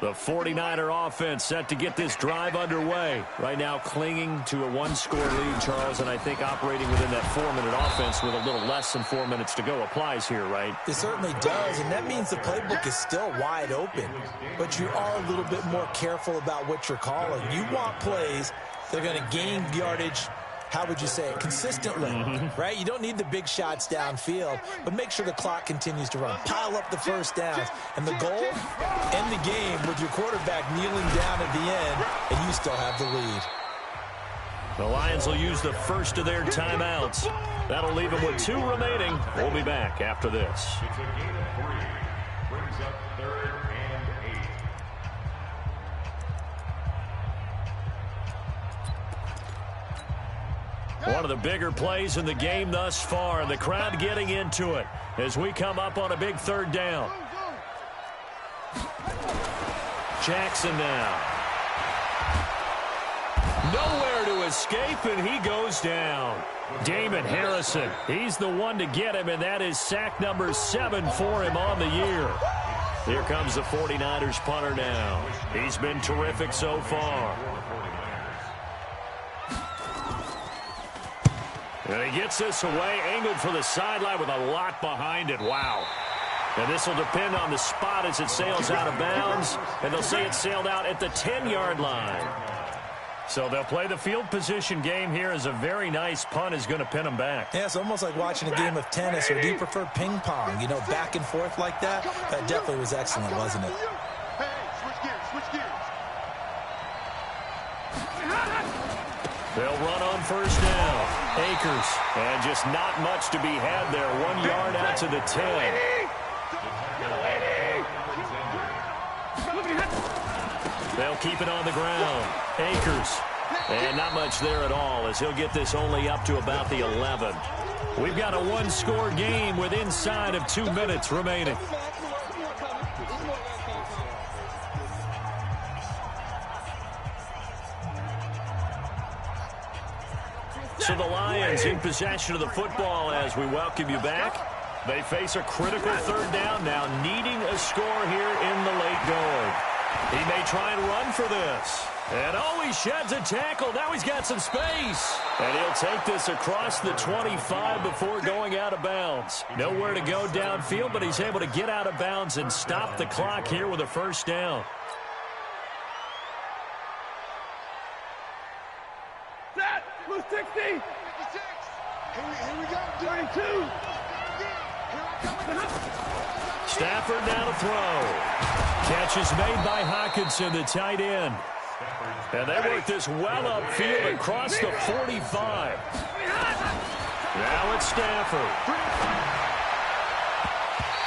The 49er offense set to get this drive underway. Right now clinging to a one-score lead, Charles, and I think operating within that 4-minute offense with a little less than 4 minutes to go applies here, right? It certainly does, and that means the playbook is still wide open. But you are a little bit more careful about what you're calling. You want plays that are going to gain yardage, how would you say it, consistently, right? You don't need the big shots downfield, but make sure the clock continues to run. Pile up the first downs. And the goal, end the game with your quarterback kneeling down at the end, and you still have the lead. The Lions will use the first of their timeouts. That'll leave them with 2 remaining. We'll be back after this. It's a gain of 3. Brings up 3rd and 8. One of the bigger plays in the game thus far, and the crowd getting into it as we come up on a big 3rd down. Jackson now. Nowhere to escape, and he goes down. Damon Harrison, he's the one to get him, and that is sack number 7 for him on the year. Here comes the 49ers punter now. He's been terrific so far. And he gets this away, angled for the sideline with a lot behind it. Wow. And this will depend on the spot as it sails out of bounds. And they'll say it sailed out at the 10-yard line. So they'll play the field position game here as a very nice punt is going to pin them back. Yeah, it's almost like watching a game of tennis, or do you prefer ping pong? You know, back and forth like that? That definitely was excellent, wasn't it? Hey, switch gears, switch gears. They'll run on first down. Akers. And just not much to be had there. 1 yard out to the 10. They'll keep it on the ground. Akers. And not much there at all as he'll get this only up to about the 11. We've got a one-score game with inside of 2 minutes remaining. So the Lions in possession of the football as we welcome you back. They face a critical 3rd down now, needing a score here in the late going. He may try and run for this. And oh, he sheds a tackle. Now he's got some space. And he'll take this across the 25 before going out of bounds. Nowhere to go downfield, but he's able to get out of bounds and stop the clock here with a first down. Set, 260. 56. Here we go. 22. Stafford now to throw. Catch is made by Hockenson, the tight end. And they work this well upfield across the 45. Now it's Stafford.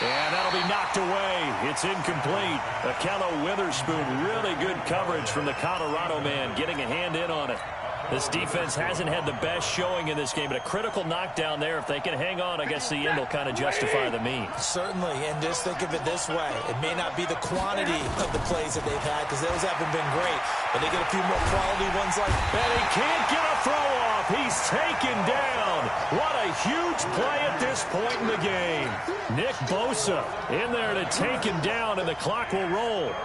And that'll be knocked away. It's incomplete. Akello Witherspoon, really good coverage from the Colorado man, getting a hand in on it. This defense hasn't had the best showing in this game, but a critical knockdown there. If they can hang on, I guess the end will kind of justify the means. Certainly, and just think of it this way. It may not be the quantity of the plays that they've had, because those haven't been great, but they get a few more quality ones like... And he can't get a throw off. He's taken down. What a huge play at this point in the game. Nick Bosa in there to take him down, and the clock will roll.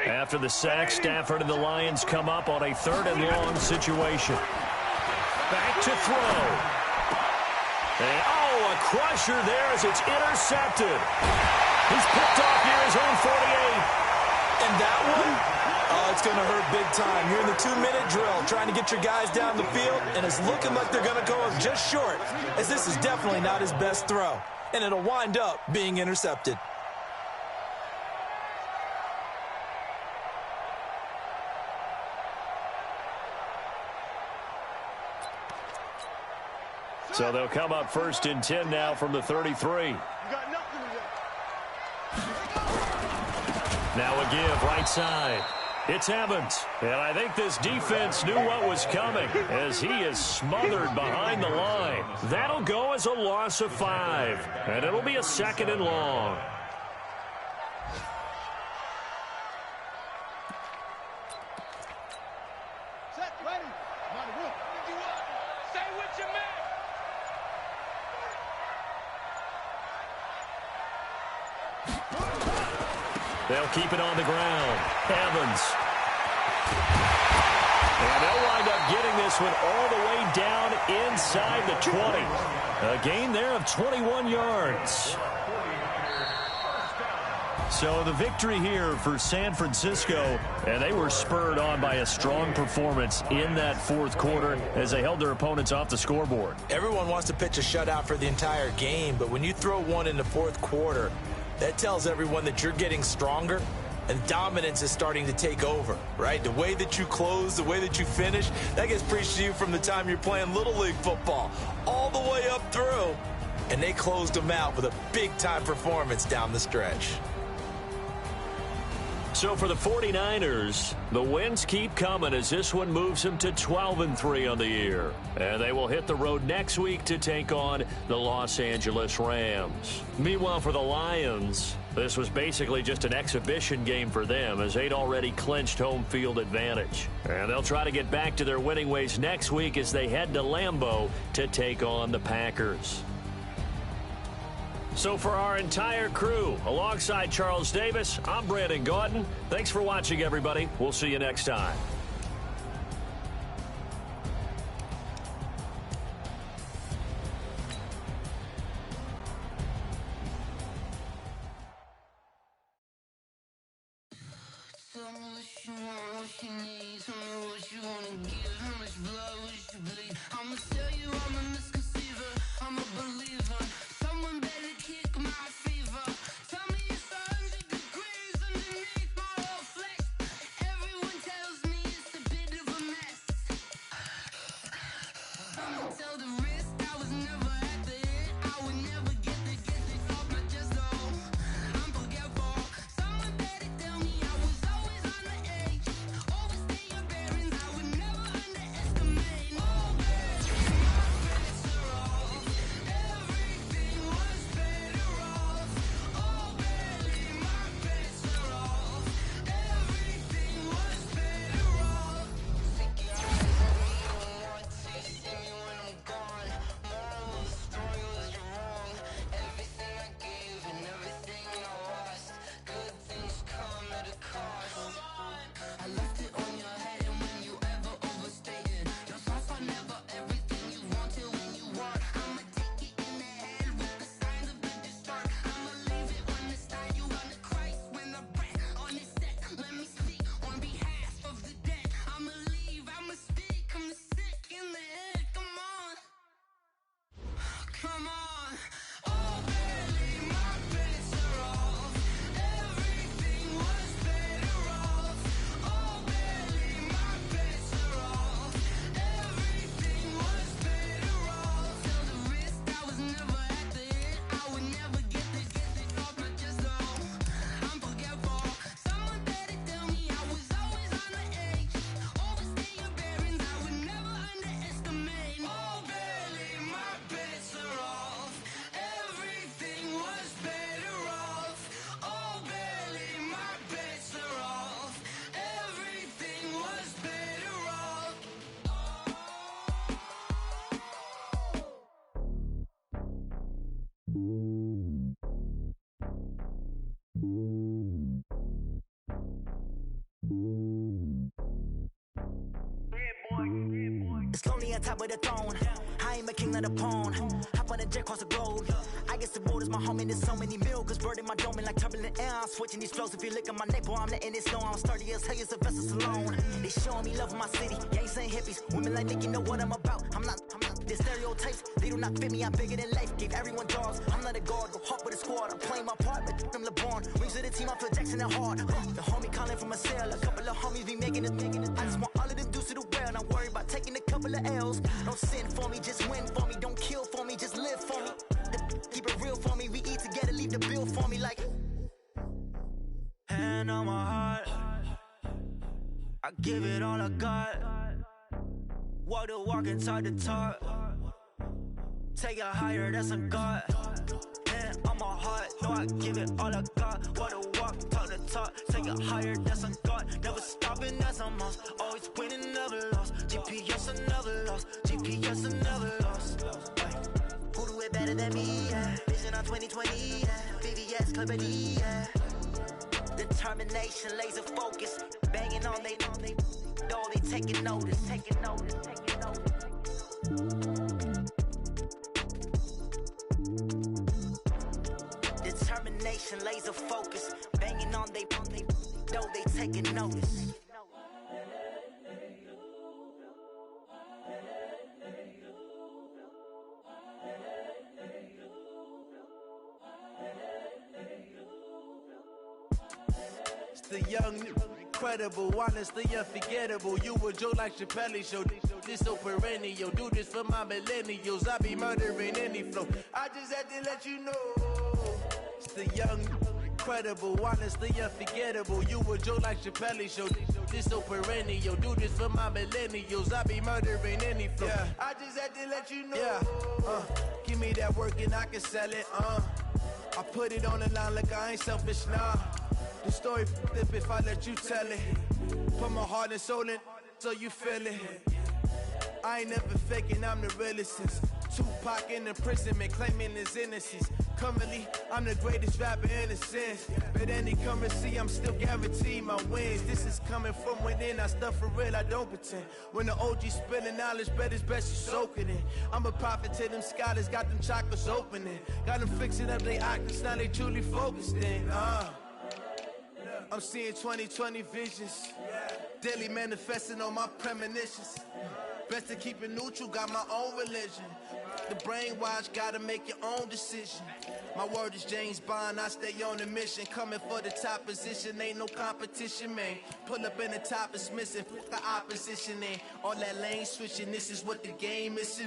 After the sack, Stafford and the Lions come up on a 3rd and long situation. Back to throw. And, oh, a crusher there as it's intercepted. He's picked off near his own 48. And that one, oh, it's going to hurt big time. You're in the 2-minute drill trying to get your guys down the field, and it's looking like they're going to go just short, as this is definitely not his best throw. And it'll wind up being intercepted. So they'll come up 1st and 10 now from the 33. Now a give right side. It's Evans. And I think this defense knew what was coming as he is smothered behind the line. That'll go as a loss of 5. And it'll be a 2nd and long. Set, ready. Stay with your man. They'll keep it on the ground. Evans. And they'll wind up getting this one all the way down inside the 20. A gain there of 21 yards. So the victory here for San Francisco, and they were spurred on by a strong performance in that fourth quarter as they held their opponents off the scoreboard. Everyone wants to pitch a shutout for the entire game, but when you throw one in the fourth quarter, that tells everyone that you're getting stronger and dominance is starting to take over, right? The way that you close, the way that you finish, that gets preached to you from the time you're playing Little League football all the way up through. And they closed them out with a big-time performance down the stretch. So for the 49ers, the wins keep coming as this one moves them to 12-3 on the year. And they will hit the road next week to take on the Los Angeles Rams. Meanwhile, for the Lions, this was basically just an exhibition game for them as they'd already clinched home field advantage. And they'll try to get back to their winning ways next week as they head to Lambeau to take on the Packers. So for our entire crew, alongside Charles Davis, I'm Brandon Gaudin. Thanks for watching, everybody. We'll see you next time. It's lonely on top of the throne. I ain't a king of the pawn. Hop on a jet across the globe. I guess the road is my home and there's so many milkers bird in my dome and like turbulent air. I'm switching these flows. If you look at my neck, boy, I'm letting it snow. I'm sturdy as hell, as a vessel alone. They showing me love in my city. Gangs and hippies, women like Nick, you know what I'm about. I'm not the stereotypes. They do not fit me. I'm bigger than life. Gave everyone jobs. I'm not a guard. Go hard with a squad. I'm playing my part, but I'm LeBron. Rings of the team, I feel Jackson and hard. The homie calling from a cell. A couple of homies be making it. I just want all of them dudes to do well. Not worry about taking a couple of L's. Don't sin for me, just win for me. Don't kill for me, just live for me. Keep it real for me. We eat together, leave the bill for me like. Hand on my heart, I give it all I got. Walk the walk and talk the talk. Take it higher, that's a God. Hand on my heart, no, I give it all I got. Walk the walk, talk the talk. Take it higher, that's a God. Never stopping, that's a must. Always winning, never lost. GPS, I never lost. GPS, I never lost. Who do it better than me? Yeah. Vision on 2020. Yeah. VVS, Clipper D. Yeah. Determination, laser focus, banging on they door, they taking notice. Determination, laser focus, banging on they door, they taking notice. The young, incredible, honestly unforgettable. You a Joe like Chappelle show. This so perennial. Do this for my millennials. I be murdering any flow. I just had to let you know. It's the young, incredible, honestly unforgettable. You a Joe like Chappelle show. This so perennial. Do this for my millennials. I be murdering any flow. Yeah. I just had to let you know. Yeah. Give me that work and I can sell it. I put it on the line like I ain't selfish, nah. The story flip if I let you tell it. Put my heart and soul in so you feel it. I ain't never faking, I'm the realest since Tupac in imprisonment, claiming his innocence. Currently, I'm the greatest rapper in a sense. But any currency, I'm still guaranteed my wins. This is coming from within, I stuff for real, I don't pretend. When the OG spilling knowledge, bet it's best you soak it in. I'm a prophet to them scholars, got them chakras opening. Got them fixing up they octaves, now they truly focused in. I'm seeing 2020 visions, daily manifesting on my premonitions. Best to keep it neutral, got my own religion. The brainwash, gotta make your own decision. My word is James Bond, I stay on a mission. Coming for the top position, ain't no competition, man. Pull up in the top, it's missing, put the opposition in. All that lane switching, this is what the game is.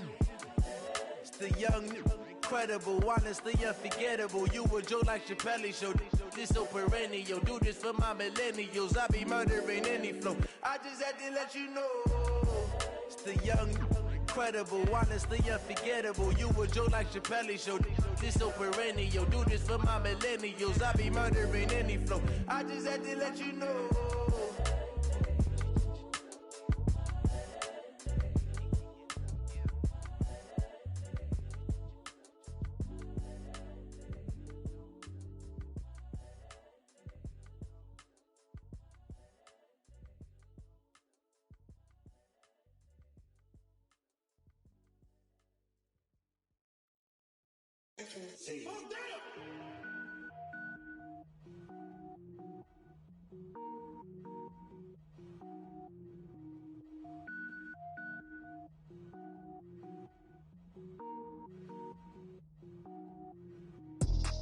It's the young, incredible, honestly unforgettable. You a Joe like Chappelle show. This so perennial. Do this for my millennials. I be murdering any flow. I just had to let you know. It's the young, incredible, honestly unforgettable. You a Joe like Chappelle show. This so perennial. Do this for my millennials. I be murdering any flow. I just had to let you know.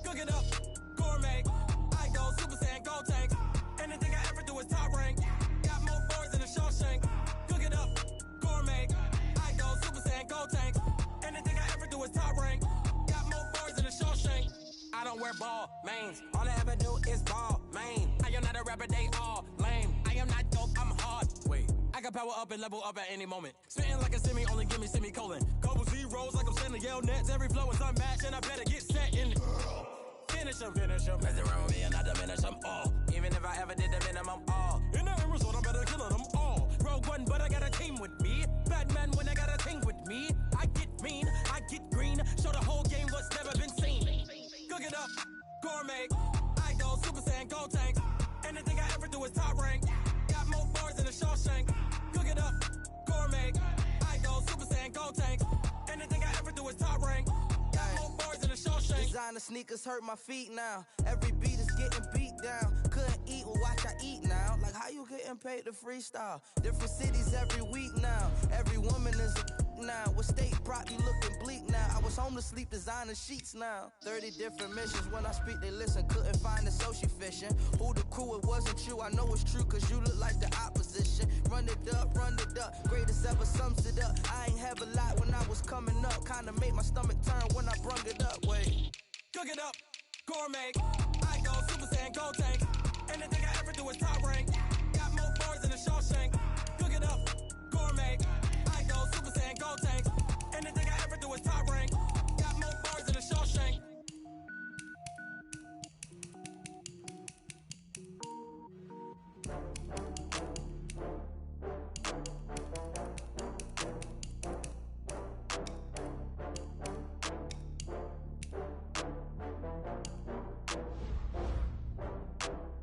Cook it up, gourmet. I go Super Saiyan, gold tank. Anything I ever do is top rank. Got more boards than a Shawshank. Cook it up, gourmet. I go Super Saiyan, gold tank. Anything I ever do is top rank. Got more boards than a Shawshank. I don't wear ball mains. All I ever do is ball main. I am not a rapper, they all lame. I am not dope, I'm hard. Wait, I can power up and level up at any moment. Spitting like a semi, only give me semicolon. Couple zeros like I'm sending yell nets. Every flow is unmatched and I better get set in. Finish them. Mess around with me and I diminish them all. Even if I ever did the minimum, all. In the end result, I'm better killing them all. Rogue One, but I got a team with me. Batman when I got a team with me. I get mean, I get green. Show the whole game what's never been seen. Cook it up, gourmet. I go Super Saiyan, gold tank. Anything I ever do is top rank. Got more bars than a Shawshank. Cook it up, gourmet. I go Super Saiyan, gold tank. Anything I ever do is top rank. Got more bars than a Shawshank. Designer sneakers hurt my feet now. Every beat is getting beat down. Couldn't eat, well watch I eat now. Like how you getting paid to freestyle? Different cities every week now. Every woman is a now. With state prop, you looking bleak now. I was home to sleep designing sheets now. 30 different missions. When I speak, they listen. Couldn't find it, so she fishing. Who the crew? It wasn't you. I know it's true, cause you look like the opposition. Run it up. Greatest ever sums it up. I ain't have a lot when I was coming up. Kinda made my stomach turn when I brung it up. Wait. Cook it up, gourmet. I go Super Saiyan, gold tank. Anything I ever do is top rank. Got more bars than a Shawshank. Cook it up, gourmet. I go Super Saiyan, gold tank. Anything I ever do is top rank. Got more bars than a Shawshank.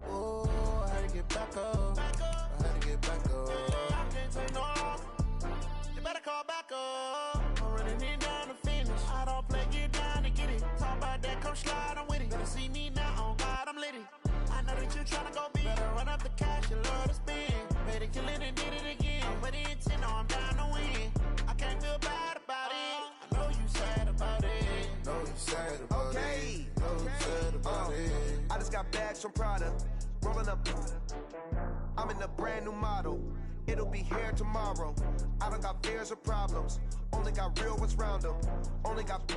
Oh, I'm running it down to finish. I don't play, get down to get it. Talk about that, come slide, I'm with it. Better see me now, on God, I'm litty. I know that you tryna go big. Better run up the cash, you love to spend. Made it, kill it, and did it again. I'm with the intent, no, I'm down to win. I can't feel bad about it. I know you sad about it. Know you sad about it. Know you sad about it. I just got bags from Prada. Rolling up. I'm in a brand new model. It'll be here tomorrow. I don't got fears or problems. Only got real ones round them. Only got.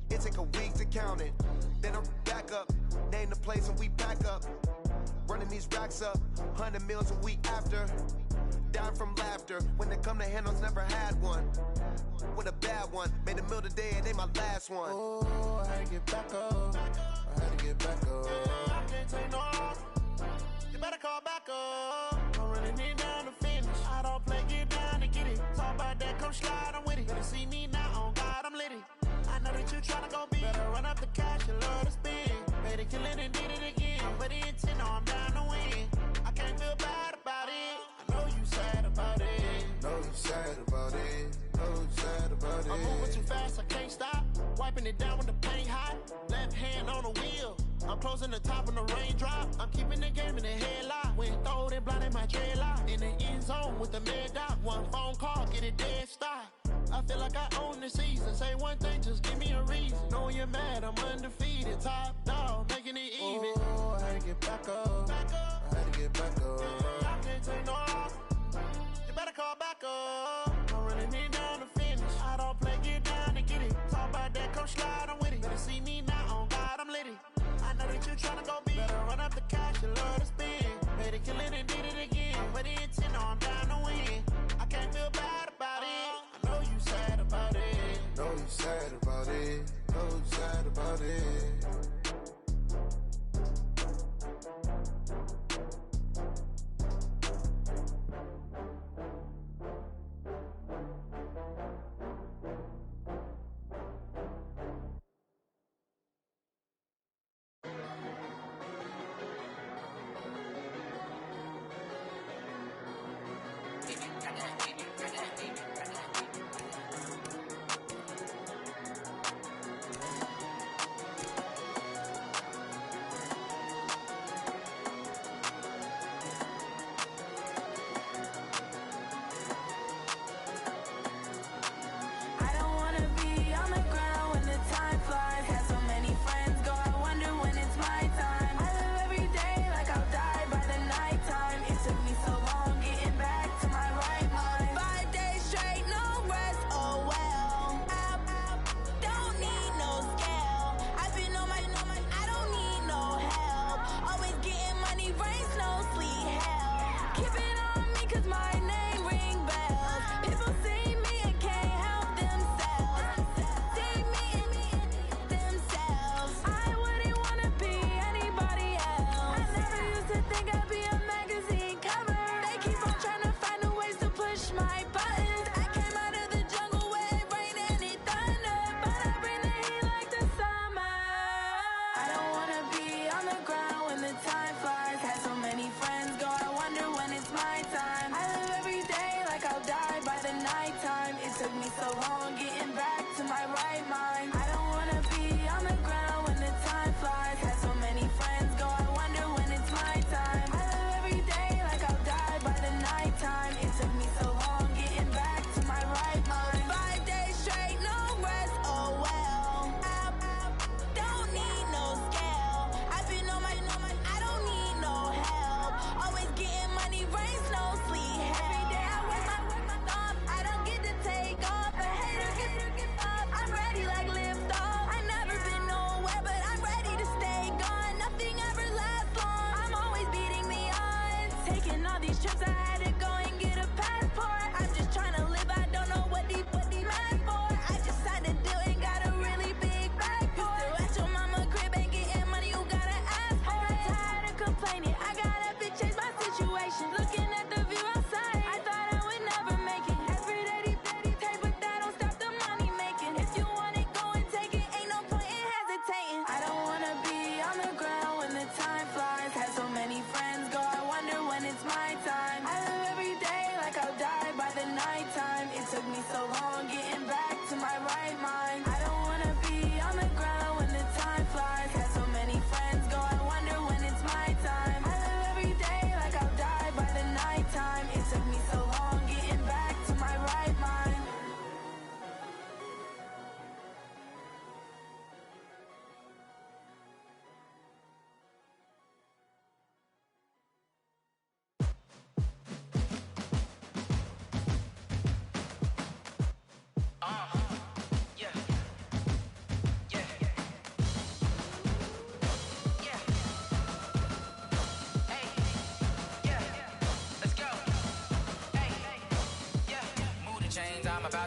It take a week to count it. Then I'm back up. Name the place and we back up. Running these racks up. 100 meals a week after. Down from laughter. When they come to handles, never had one. With a bad one. Made a meal today and they my last one. Oh, I had to get back up. I had to get back up. I can't take no loss. You better call back up. I'm running it down to finish. I don't play, get down to get it. Talk about that, come slide, I'm with it. Better see me now, on God, I'm litty. I know that you tryna go big. Better run up the cash, you love to spend. Made it, kill it, and did it again. I'm with the intent, no, I'm down to win. I can't feel bad about it. I know you sad about it. Know you sad about it. Know you sad about it. I'm moving too fast, I can't stop. Wiping it down when the paint hot. Left hand on the wheel. I'm closing the top when the raindrop. I'm keeping the game in the headlock. When throwed and blinded my dreadlock. In the end zone with the mad dot. One phone call, get it dead stop. I feel like I own the season. Say one thing, just give me a reason. Knowing you're mad, I'm undefeated. Top dog, making it even. Oh, I had to get back up. I had to get back up. I can't take no loss. You better call back up. I'm running it down to finish. I don't play, get down to get it. Talk about that, come slide, I'm with it. Better see me now, on God, I'm litty. I know that you tryna go big. Better run up the cash, you love to spend. Made it, kill it, and did it again. I'm with the intent, no, I'm down to win. I can't feel bad about it. I know you sad about it. Know you sad about it. Know you sad about it. Lift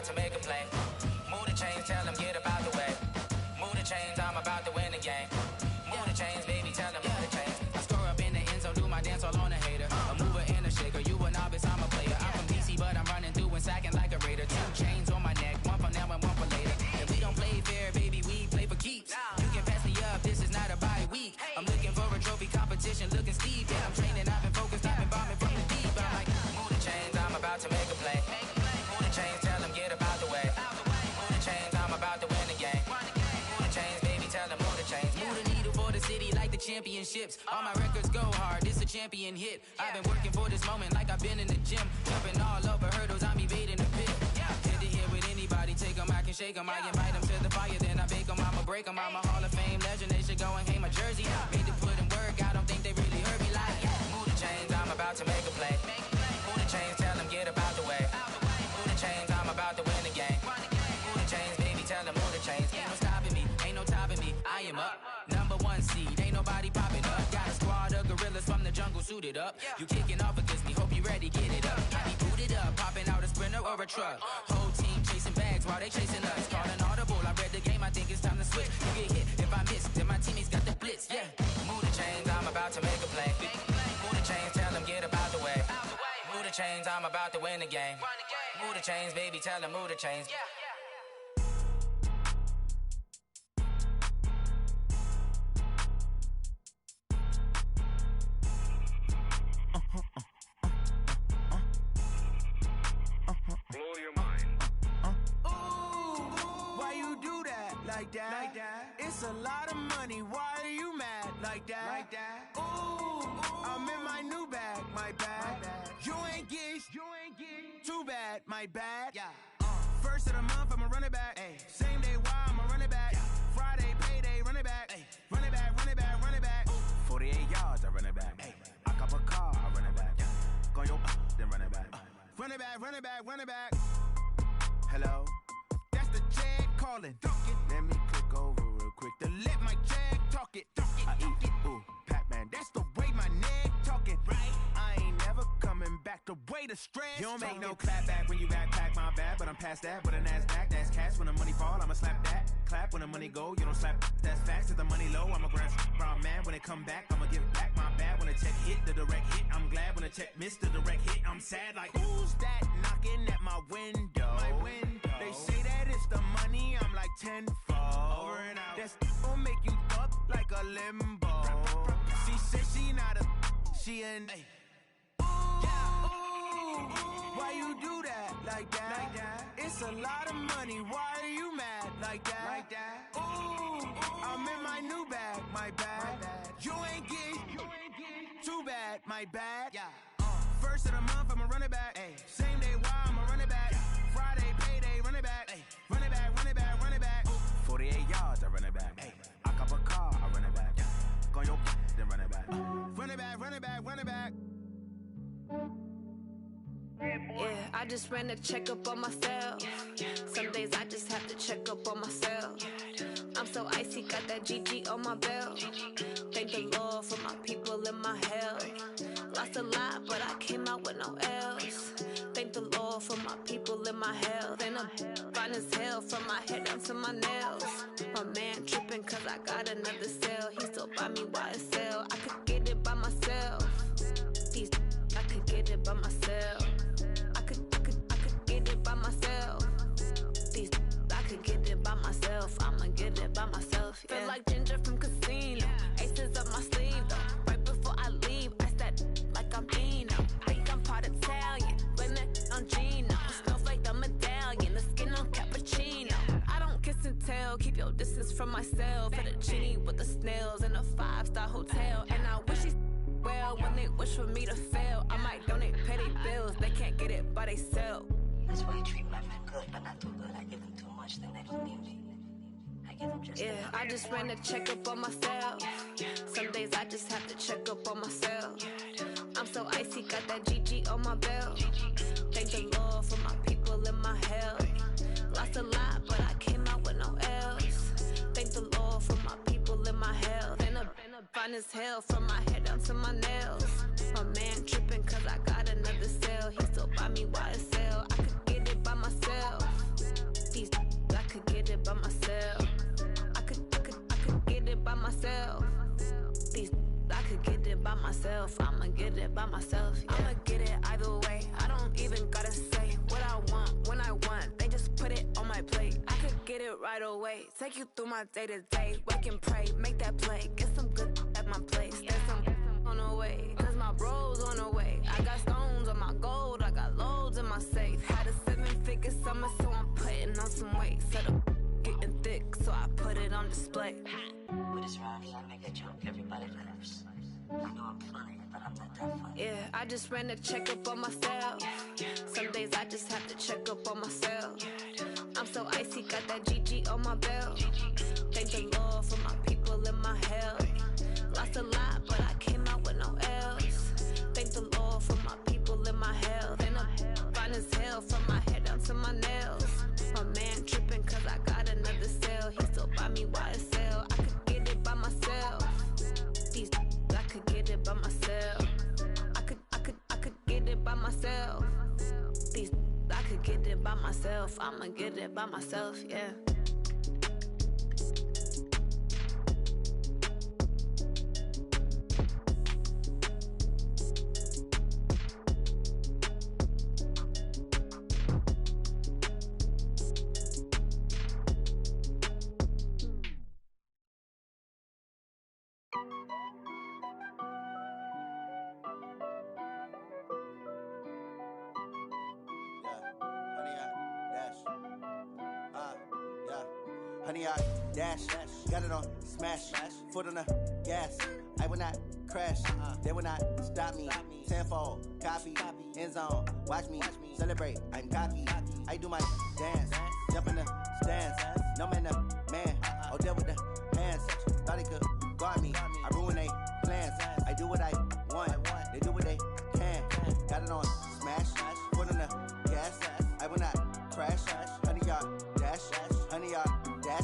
about to make a play. Move the chains, tell them get about the way. Move the chains, I'm about to win the game. Move the chains, baby, tell them move the chains. I score up in the end zone, do my dance all on a hater. A mover and a shaker, you a novice, I'm a player. I'm from DC, but I'm running through and sacking like a raider. 2 chains on my neck, one for now and one for later. If we don't play fair, baby, we play for keeps. You can pass me up, this is not a bye week. I'm looking for a trophy competition, looking steep. Yeah, I'm training, I've been focused, I've been bombing from the deep. I'm like, move the chains, I'm about to make a play. Move the chains, tell them get about the way. Move the chains, I'm about to win the game. Move the chains, baby, tell them move the chains. Move the needle for the city like the championships. All my records go hard, this a champion hit. I've been working for this moment like I've been in the gym. Jumping all over hurdles, I'm evading the pit. Head to head with anybody, take them, I can shake them. I invite them to the fire, then I bake them, I'ma break them. I'm a Hall of Fame legend, they should go and hang my jersey. Made to put in work, I don't think they really heard me like. Move the chains, I'm about to make a play. Move the chains, tell them get about the way. Move the chains, I'm about to win the game. Move the chains, baby, tell them move the chains. Ain't no stopping me, ain't no topping me, I am up. Number 1 seed, ain't nobody popping up. Got a squad of gorillas from the jungle suited up. You kicking off against me, hope you ready, get it up. I be booted up, popping out a sprinter or a truck. Whole team chasing bags while they chasing us. Call an audible, I read the game, I think it's time to switch. You get hit if I miss, then my teammates got the blitz, yeah. Move the chains, I'm about to make a play. Move the chains, tell them get about the way. Move the chains, I'm about to win the game. Move the chains, baby, tell them move the chains. Blow your mind. Why you do that? Like that? Like that? It's a lot of money. Why are you mad? Like that? Like that? Ooh, I'm in my new bag. My bad. You ain't get. Too bad. My bad. Yeah. First of the month, I'ma run it back. Ay. Same day, why I'ma run it back. Yeah. Friday, payday, run it back. Ay. Run it back, run it back, run it back. 48 yards, I run it back. Ay. I cop a car, I run it back. Yeah. Go your then run it back. Run it back, run it back, run it back. Hello? That's the Jag calling. Let me click over real quick to let my Jag talk it. I eat it, ooh, Pac-Man. That's the way my neck talking. Right? I ain't never coming back the way the stress. You don't make no clap back when you backpack, my bad, but I'm past that. With a NASDAQ, that's cash. When the money fall, I'ma slap that. Clap when the money go, you don't slap. That's facts. If the money low, I'ma grab brown man. When it come back, I'ma give back my bad. When the check hit, the direct hit. I'm glad when the check missed the direct hit. I'm sad like, who's that knocking at my window? My window. They say that it's the money, I'm like tenfold. Over and out. That's gon' make you up like a limbo. She said she not a, she an. Why you do that? Like that? Like that? It's a lot of money. Why are you mad? Like that? Like that? Ooh, I'm in my new bag. My bad. You ain't get. Too bad. My bad. Yeah. First of the month, I'ma run it back. Ay. Same day, why I'ma run it back. Friday, payday, run it back. Ay. Run it back, run it back, run it back. 48 yards, I run it back. Ay. I cop a car, I run it back. Go your then run it back. Run it back, run it back, run it back. Yeah, I just ran a checkup on myself. Some days I just have to check up on myself. I'm so icy, got that GG on my belt. Thank the Lord for my people and my health. Lost a lot, but I came out with no L's. Thank the Lord for my people and my health. And I'm fine as hell from my head down to my nails. My man tripping cause I got another cell. He still buy me YSL. I could get it by myself. I could get it by myself. I could get it by myself. I could get it by myself. I'ma get it by myself. Yeah. Feel like Ginger from Casino. Aces up my sleeve though. Right before I leave, I said like I'm Dino. Think I'm part Italian. Blame it on Gino. Snowflake the medallion. The skin on cappuccino. I don't kiss and tell. Keep your distance from myself. Fettuccine with the snails in a 5-star hotel. And I wish he's well when they wish for me to fail. I might donate, pay their bills. They can't get it by they sell. That's why you treat my men good, but not too good. I give them too much, then they don't need me. I give them just I just ran a checkup on myself. Some days I just have to check up on myself. I'm so icy, got that GG on my belt. Thank the Lord for my people and my health. Lost a lot, but I came out with no L's. Thank the Lord for my people and my health. And I'm fine as hell from my head down to my nails. My man tripping cause I got another cell. He still buy me YSL. I could get it by myself. it by myself. Yeah. I'ma get it either way. I don't even gotta say what I want when I want. They just put it on my plate. I could get it right away. Take you through my day to day. Wake and pray, make that play. Get some good at my place. There's some on the way. Cause my bros on the way. I got stones on my gold. I got loads in my safe. Had a 7-figure summer, so I'm putting on some weight. Set up getting thick, so I put it on display. With this round here, I make a joke. Everybody laughs. I know I'm funny, but I'm not that funny. Yeah, I just ran a checkup on myself. Some days I just have to check up on myself. I'm so icy, got that GG on my belt. Thank the Lord for my people in my health. Lost a lot, but I came out with no else. Thank the Lord for my people in my health. And I'm fine as hell from my head down to my nails. My man tripping cause I got another sale. He still buy me YSL. I could get it by myself. These I could get it by myself. I could get it by myself. These I could get it by myself. I'ma get it by myself, yeah. Honey, I dash, got it on smash, foot on the gas. I will not crash, they will not stop me. Tenfold, copy, end zone, watch me celebrate. I'm cocky, I do my dance, jump in the stands. No man, the man, oh, deal with the hands. Thought he could guard me, I ruin they plans. I do what I want, they do what they can. Got it on smash, foot on the gas. I will not crash, honey, y'all dash, honey, y'all dash,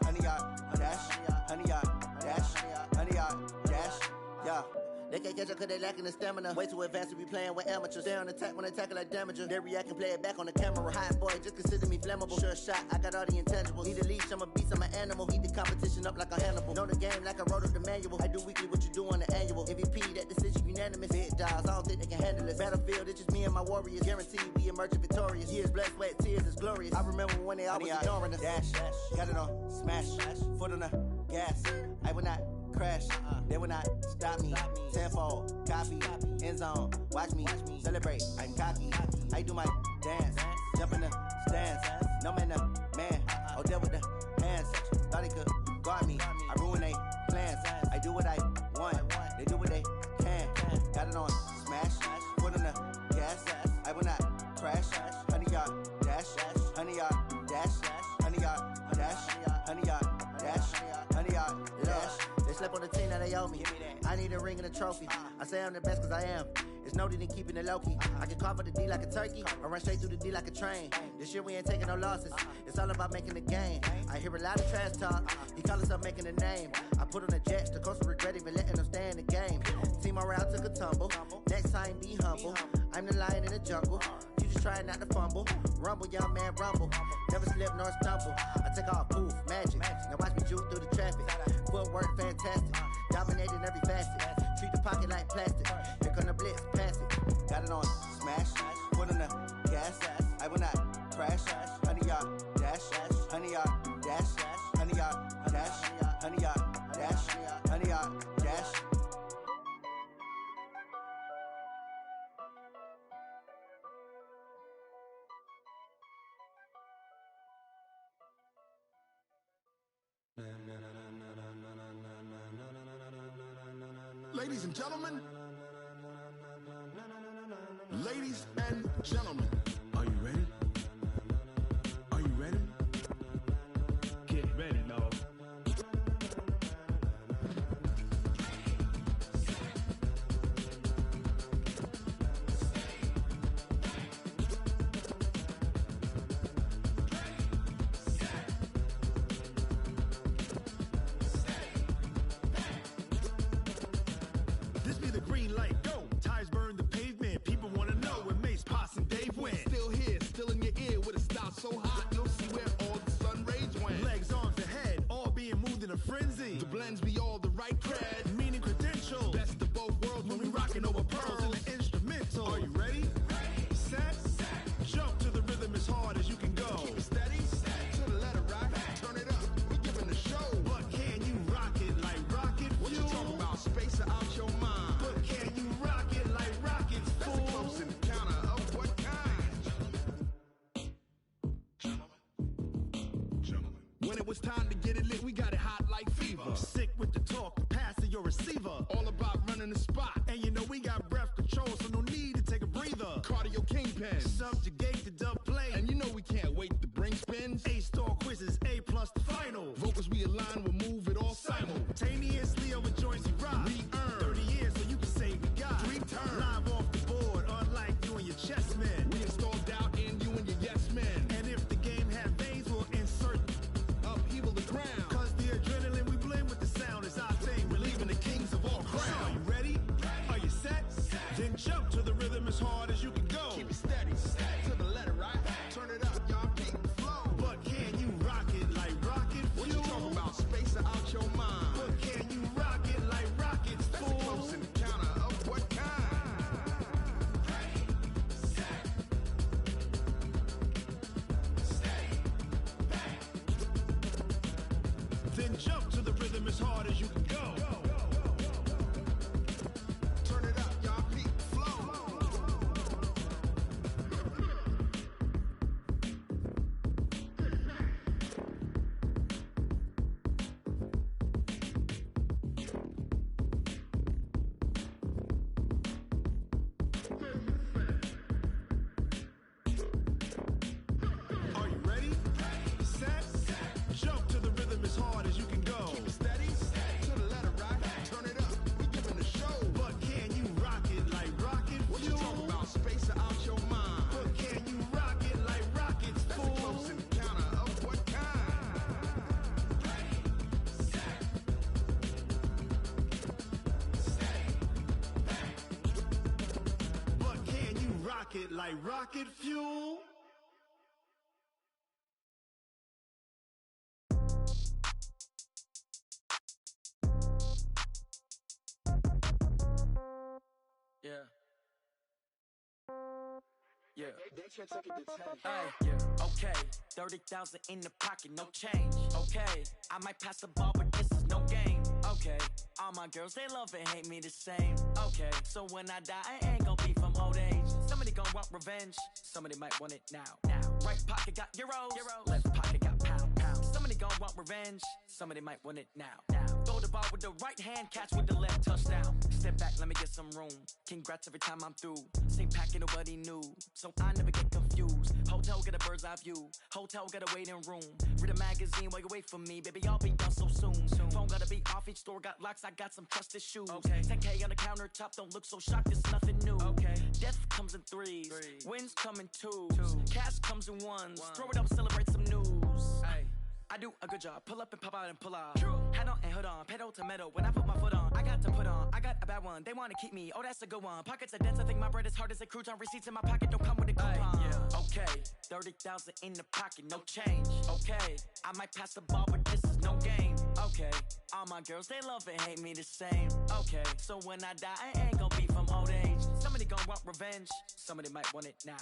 honey, y'all dash, honey, y'all dash, honey, y'all dash, yeah. They can't catch up cause they lacking the stamina. Way too advanced to be playing with amateurs. They on attack when they tackle like damager. They react and play it back on the camera. Hot boy, just consider me flammable. Sure shot, I got all the intangibles. Need a leash, I'm a beast, I'm an animal. Heat the competition up like a Hannibal. Know the game like I wrote up the manual. I do weekly what you do on the annual. MVP, that decision unanimous. Big dogs, I don't think they can handle it. Battlefield, it's just me and my warriors. Guaranteed we emerge victorious. Years, blood, sweat, tears, it's glorious. I remember when they always ignoring us. Dash, got it on smash, foot on the gas. I will not crash, they will not stop me. Tenfold, copy, end zone, watch me celebrate. I'm cocky, I do my dance, jump in the stands. No man, the man, oh, deal with the hands. Thought he could guard me, I ruin they plans. I do what I want, they do what they can. Got it on smash, foot on the gas. I will not crash, honey, y'all dash, honey, y'all dash, honey, y'all dash, honey, y'all dash, honey, y'all dash. They slept on the team, now they owe me. I need a ring and a trophy. I say I'm the best cause I am. It's no need in keeping it low-key. I can carve for the D like a turkey, or run straight through the D like a train. This year we ain't taking no losses. It's all about making the game. I hear a lot of trash talk. He call himself making a name. I put on the Jets, the coach will regret even letting them stay in the game. Team around took a tumble. Next time be humble. I'm the lion in the jungle. You just try not to fumble. Rumble, young man, rumble. Never slip nor stumble. I take off, poof, magic. Now watch me juke through the traffic. Footwork fantastic. Dominating every facet. Treat the pocket like plastic. Here come the blitz, pass it. Got it on smash. Foot on the gas. I will not crash. Honey, y'all dash. Honey, y'all dash. Honey, y'all dash. Honey, y'all dash. Honey, y'all dash. Ladies and gentlemen, ladies and gentlemen, are you ready? Are you ready? Get ready, no. This be the green light, go. Tires burn the pavement. People wanna know when Mace, Pops, and Dave went. Still here, still in your ear with a style so hot, you'll see where all the sun rays went. Legs, arms, the head, all being moved in a frenzy. The blends be all the right cred, meaning credentials. Best of both worlds when we rockin' over pearls. When it was time to get it lit, we got it hot like fever. Sick with the talk, the pass to your receiver. All about running the spot. And you know we got breath control, so no need to take a breather. Cardio kingpin, subjugate the dub play. And you know we can't wait to bring spins. A-star quizzes, A+ the final. Vocals we align, we'll move it all simultaneously over joints we rock. We earn 30 years, so you can say we got 3 turns. Live off the board, unlike you and your chess men. We installed doubt in you and your yes men. And if the game had veins, we'll insert upheaval the ground. Cause the adrenaline we blend with the sound is our thing. We're leaving the kings of all crowns. So are you ready? Are you set? Then jump to the rhythm as hard as you can go. Keep it steady, to the letter, right? Turn it up, y'all, keep the flow. But can you rock it like rocket fuel? What you talking about? Space out your mind. But can you rock it like rockets, fool? That's a close encounter of what kind? Ready, set, stay back. Then jump to the rhythm as hard as you can go. Turn it up, y'all, keep the flow. Are you ready? Set, jump to the rhythm as hard as you can go. Keep it steady, to the letter, right? Turn it up, we giving the show. But can you rock it like rocket fuel? What you talking about? Space out your mind. But can you rock it like rockets, fool? That's a close encounter of what kind? Ready, set, stay back. But can you rock it like rocket fuel? Yeah. Yeah. Hey, yeah. Okay. 30,000 in the pocket, no change. Okay. I might pass the ball, but this is no game. Okay. All my girls, they love and hate me the same. Okay. So when I die, I ain't gonna be from old age. Somebody gonna want revenge. Somebody might want it now. Right pocket got euros. Left pocket got pound. Somebody gonna want revenge. Somebody might want it now. Throw the ball with the right hand, catch with the left, touchdown. Step back, let me get some room. Congrats every time I'm through. Same packet, nobody knew, so I never get confused. Hotel get a bird's eye view. Hotel get a waiting room. Read a magazine while you wait for me, baby. I'll be done so soon. Phone gotta be off. Each store got locks. I got some trusted shoes. Okay. 10K on the countertop. Don't look so shocked. It's nothing new. Okay. Death comes in threes. Wins come in twos. Cash comes in ones. Throw it up, celebrate some news. Ay. I do a good job. Pull up and pop out and pull off. Head on and hood on. Pedal to metal. When I put my foot on, I got to put on. I got a bad one. They want to keep me. Oh, that's a good one. Pockets are dense. I think my bread is hard as a crouton. Receipts in my pocket don't come with a coupon. Yeah. Okay. 30,000 in the pocket. No change. Okay. I might pass the ball, but this is no game. Okay. All my girls, they love and hate me the same. Okay. So when I die, I ain't gonna be from old age. Somebody gonna want revenge. Somebody might want it now.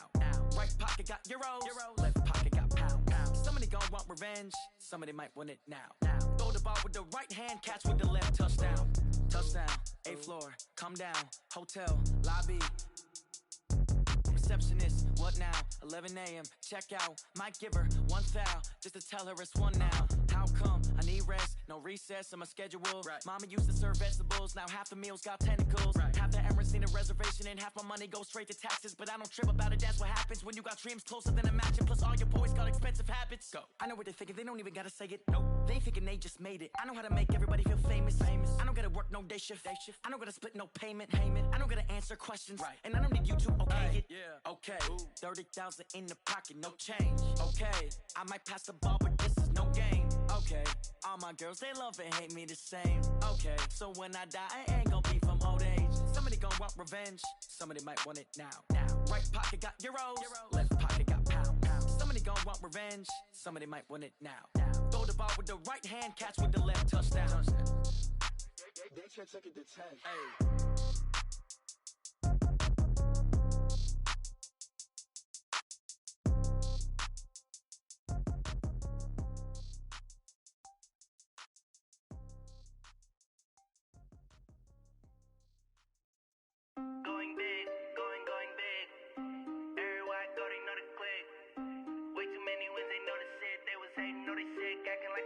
Right pocket got euros. Left pocket got pound. Somebody gonna want revenge. Somebody might want it now. Throw the ball with the right hand, catch with the left, touchdown. Touchdown, 8th floor, come down, hotel, lobby. Receptionist, what now? 11 a.m., check out. Might give her one foul, just to tell her it's one now. How come? I need rest, no recess in my schedule. Right. Mama used to serve vegetables, now half the meals got tentacles. Right. Half the Emirates need a reservation and half my money goes straight to taxes. But I don't trip about it, that's what happens when you got dreams closer than a match. And plus all your boys got expensive habits. Go. I know what they're thinking, they don't even gotta say it. Nope. They ain't thinking they just made it. I know how to make everybody feel famous. I don't gotta work no day shift. I don't gotta split no payment. I don't gotta answer questions. Right. And I don't need you to okay it. Yeah. Okay. 30,000 in the pocket, no change. Okay. I might pass the ball, but this is no game. Okay. All my girls, they love and hate me the same. Okay. So when I die, I ain't gonna be from old age. Somebody gonna want revenge. Somebody might want it now. Right pocket got euros. Left pocket got pound. Somebody gonna want revenge. Somebody might want it now. Throw the ball with the right hand, catch with the left, touchdown. They should take it to 10. Hey. Going big, going big. Everywhere I go, they know the click. Way too many wins, they know the shit. They was hating, know they sick, acting like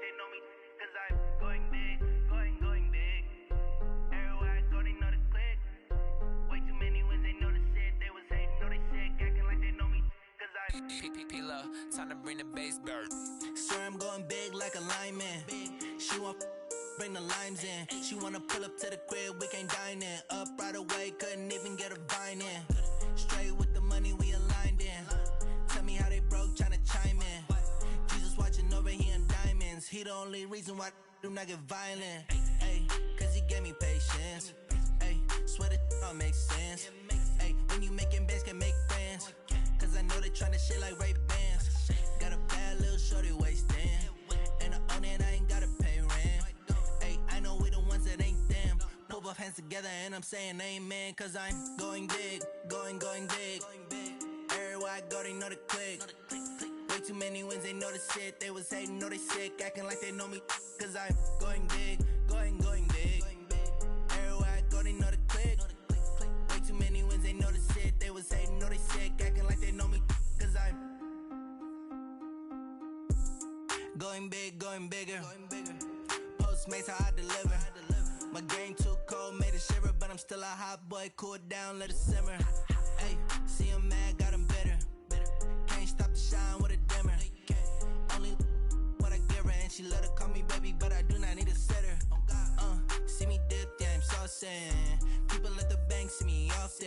P-P-P-Love, time to bring the bass bird. Swear I'm going big like a lineman. She want bring the limes in. She wanna pull up to the crib, we can't dine in. Up right away, couldn't even get a vine in. Straight with the money, we aligned in. Tell me how they broke, tryna chime in. Jesus watching over, he in diamonds. He the only reason why I do not get violent. Ay, cause he gave me patience. Ay, swear that all makes sense. Ay, when you making bands, can make friends. Cause I know they tryna shit like Ray-Bans. Got a bad little shorty wasting. And I own it, I ain't gotta pay rent. Ay, I know we the ones that ain't them. Pull both hands together and I'm saying amen. Cause I'm going big, going big. Everywhere I go, they know the click. Way too many wins, they know the shit. They was hating, know they sick, acting like they know me. Cause I'm going big, going big. Everywhere I go, they know the click. Way too many wins, they know the shit. They was hating, know they sick, acting like they know me. Cause I'm going big, going bigger. Postmates, how I deliver. My game too cold, made it shiver. But I'm still a hot boy, cool it down, let it simmer. Hey, see him mad, got him bitter. Can't stop the shine with a dimmer. Only what I give her, and she love to call me baby, but I do not need a sitter. See me dip, yeah, I'm saucing. People at the bank see me often.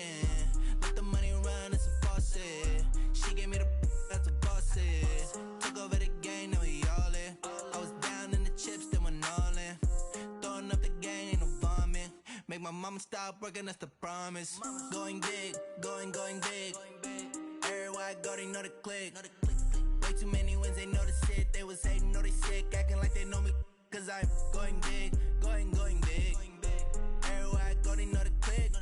Let the money run, it's a faucet. She gave me the that's a boss is. Took over the game, now we all in. I was down in the chips, then went all in. Throwing up the gang, ain't no vomit. Make my mama stop working, that's the promise. Going big, going big. Everywhere I go, they know the click. Way too many wins, they know the shit. They was hating, know they sick, acting like they know me. Cause I'm going big, going big. Everywhere I go, they know the click.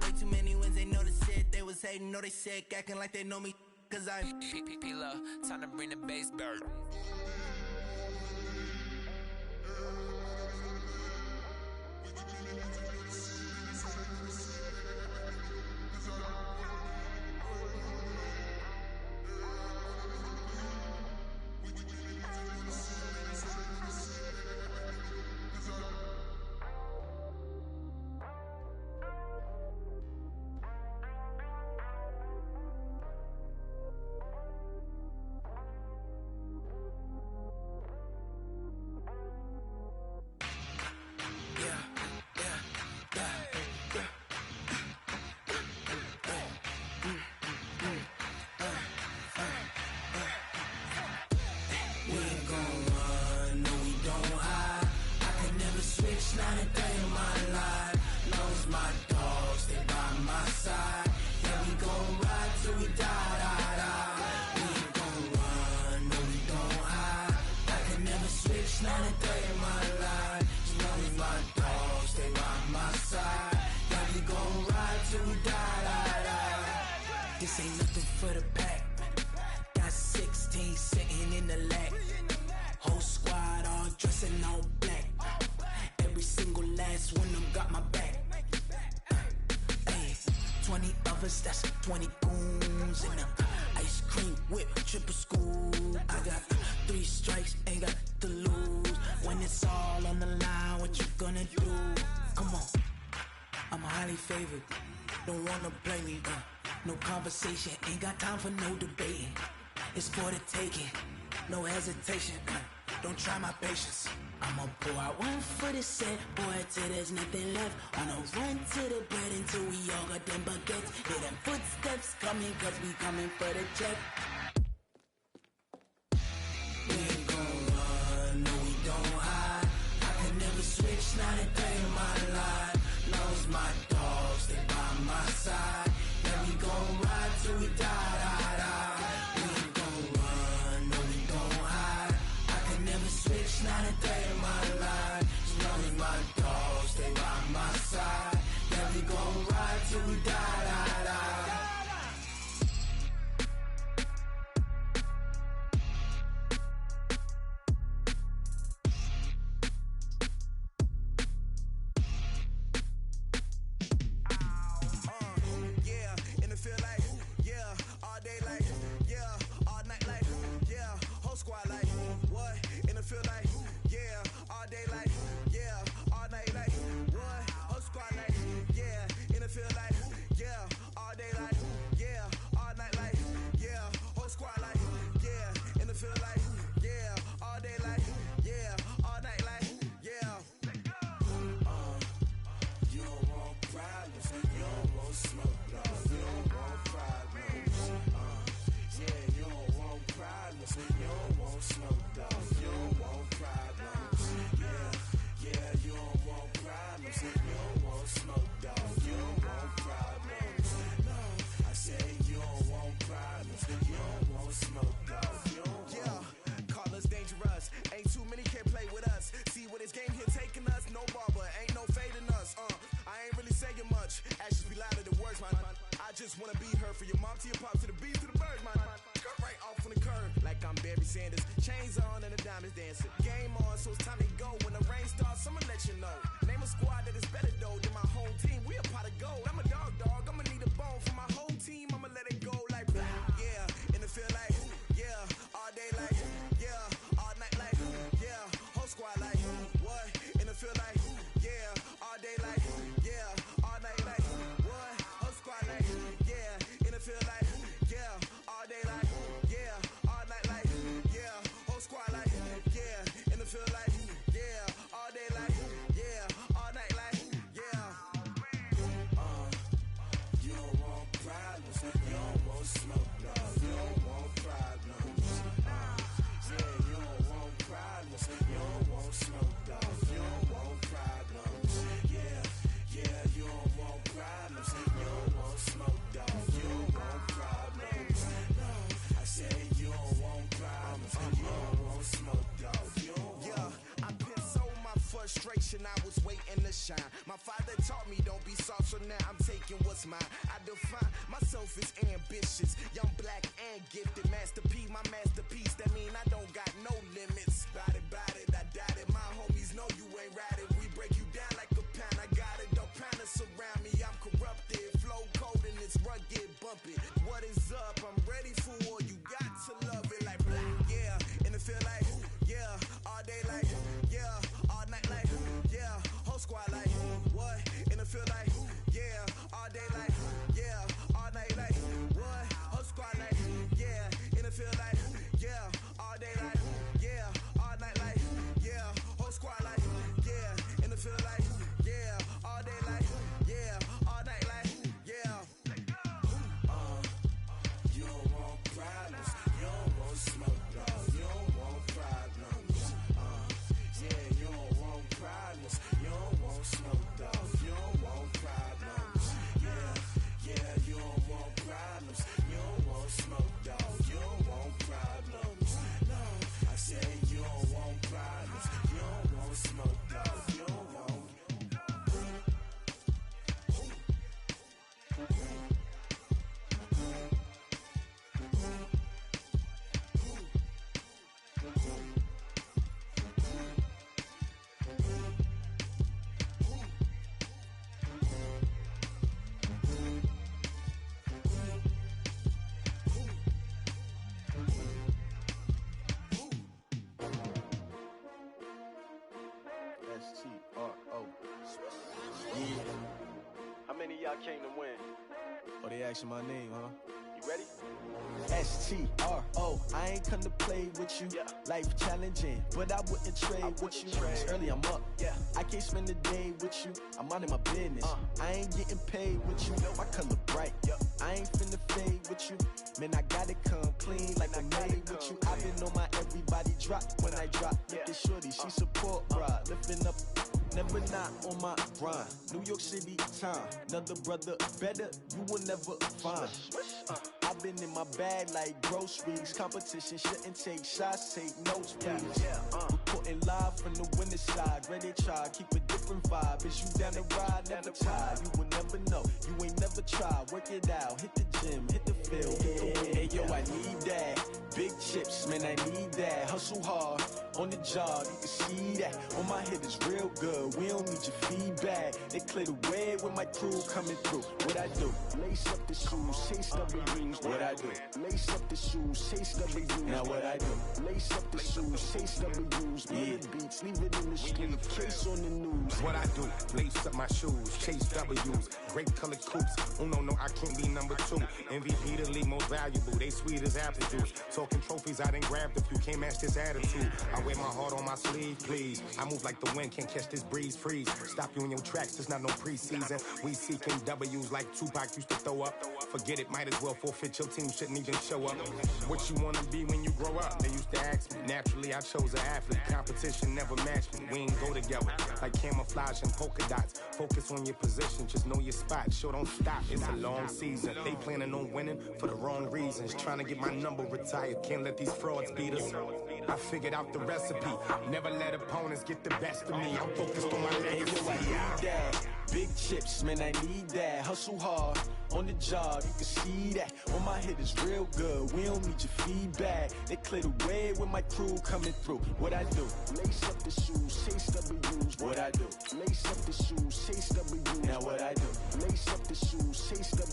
Way too many wins, they know the shit. They was hating, know they sick, acting like they know me. Cause I'm P-P-P-Love, time to bring the bass bird. Not a day in my life. Knows my dogs, they by my side. Yeah, we gon' ride till we die, die, die. We ain't gon' run, no, we don't hide. I can never switch, not a day in my life. Knows my dogs, they by my side. Yeah, we gon' ride till we die, die, die. This ain't nothing for the pack. Got 16 sitting in the lap. Whole squad all dressing all black. Every single last one of them got my back. Ay, 20 of us, that's 20 goons. And ice cream whip, triple scoop. I got 3 strikes, ain't got to lose. When it's all on the line, what you gonna do? Come on, I'm highly favored. Don't wanna play me, no conversation. Ain't got time for no debating. It's for the taking, no hesitation. Don't try my patience. I'ma pour out one for the set, boy, till there's nothing left. On a run to the bread until we all got them baguettes. Hear them footsteps coming, cause we coming for the check. We ain't gon' run, no, we don't hide. I can never switch, not a day in my life. Knows my dogs, they by my side. Yeah, we gon' ride till we die, die, die. We ain't gon' run, no, we don't hide. I can never switch, not a day in my life. Knows my dogs, they by my side. Yeah, we gon' ride till we die, die, die. Sanders. Chains on and the diamonds dancing. Game on, so it's time to go. When the rain starts, I'ma let you know. Name a squad that is better though than my whole team. We a pot of gold. I'm a dog. I'ma need a bone for my whole team. I'ma let it go like yeah. And it feel like yeah. All day like yeah. All night like yeah. Whole squad like what? And it feel like yeah. All day like yeah. All night like what? Whole squad like yeah. And it feel like yeah. All day like yeah. All night like yeah. Whole squad like yeah. And it feel like yeah. All day like yeah. All night like yeah. You don't want problems, you don't want smoke, no. You don't want problems. Yeah, you don't want problems, you don't want smoke, dog. You don't want problems. Yeah, you don't want problems, you don't want smoke, dog. You don't want problems. No, I said you don't want problems, you don't want smoke, dog. You don't want. Yeah, I've been so my frustration, I was waiting to shine. My father taught me don't be soft, so now I'm taking what's mine. I define myself as ambitious, young, black, and gifted. Master P, my masterpiece. That mean I don't got no limits. Bout it, I doubt it. My homies know you ain't ride it. We break you down like a pound. I got it, don't pound us around me. I'm corrupted, flow cold and it's rugged, bumpy. What is up? I'm ready for war. You got to love it like yeah. And it feel like yeah. All day like yeah. All night like yeah. Whole squad like what? And it feel like yeah. All day like yeah. All night like what? Whole squad like yeah. And it feel like yeah. All day like yeah. All night like yeah. Whole squad like yeah. And it feel like yeah. All day like yeah. All night like yeah. You don't want problems, you don't want smoke, dog. You don't want problems. Yeah, you don't want problems, you don't want smoke, dog. You don't want problems. Yeah, you don't want problems, you don't want smoke, dog. You don't want problems. No, I said you don't want problems, you don't want smoke, dog. You don't want. S-T-R-O. Yeah. How many of y'all came to win? Oh, they asking my name, huh? You ready? S-T-R-O. I ain't come to play with you. Yeah. Life challenging, but I wouldn't trade with you. It's early, I'm up. Yeah. I can't spend the day with you. I'm minding my business. I ain't getting paid with you. My color bright. I ain't finna fade with you. Man, I got it come clean like I'm made with you. I've been on my everybody drop when I drop. Look at shorty, she support ride. Lifting up, never not on my grind. New York City time. Another brother better, you will never find. I've been in my bag like groceries. Competition shouldn't take shots, take notes, please. Reporting live from the winning side. Ready to try, keep a different vibe. Is you down the ride, never tired. You will never know, you ain't never tried. Work it out, hit the gym, hit the field, hit the wind. Hey yo, I need that. Big chips, man, I need that. Hustle hard, on the job, you can see that. On my head is real good, we don't need your feedback. They clear the way with my crew coming through. What I do? Lace up the shoes, chase W's. What I do? Lace up the shoes, chase W's. Now what I do? Lace up the shoes, chase W's. Yeah. Beats, leave it in the street, case on the news. What I do? Lace up my shoes, chase W's. Great color coops. Oh no, I can't be number 2. MVP the league most valuable. They sweet as apple juice. Talking trophies, I done grabbed a few. Can't match this attitude. I wear my heart on my sleeve, please. I move like the wind, can't catch this breeze. Freeze. Stop you in your tracks. There's not no preseason. We seeking W's like Tupac used to throw up. Forget it, might as well forfeit. Your team shouldn't even show up. What you wanna be when you grow up? They used to ask me. Naturally, I chose an athlete. Competition never matched me. We ain't go together like camouflage and polka dots. Focus on your position, just know your spot. Sure, don't stop. It's a long season. They planning on winning for the wrong reasons. Trying to get my number retired. Can't let these frauds beat us. I figured out the recipe. Never let opponents get the best of me. I'm focused on my legacy. Hey, yo, I need that. Big chips, man, I need that. Hustle hard, on the job, you can see that. On my head is real good, we don't need your feedback. They clear the way with my crew coming through. What I do? Lace up the shoes, chase W's. What I do? Lace up the shoes, chase W's. Now what I do? Lace up the shoes, chase W's.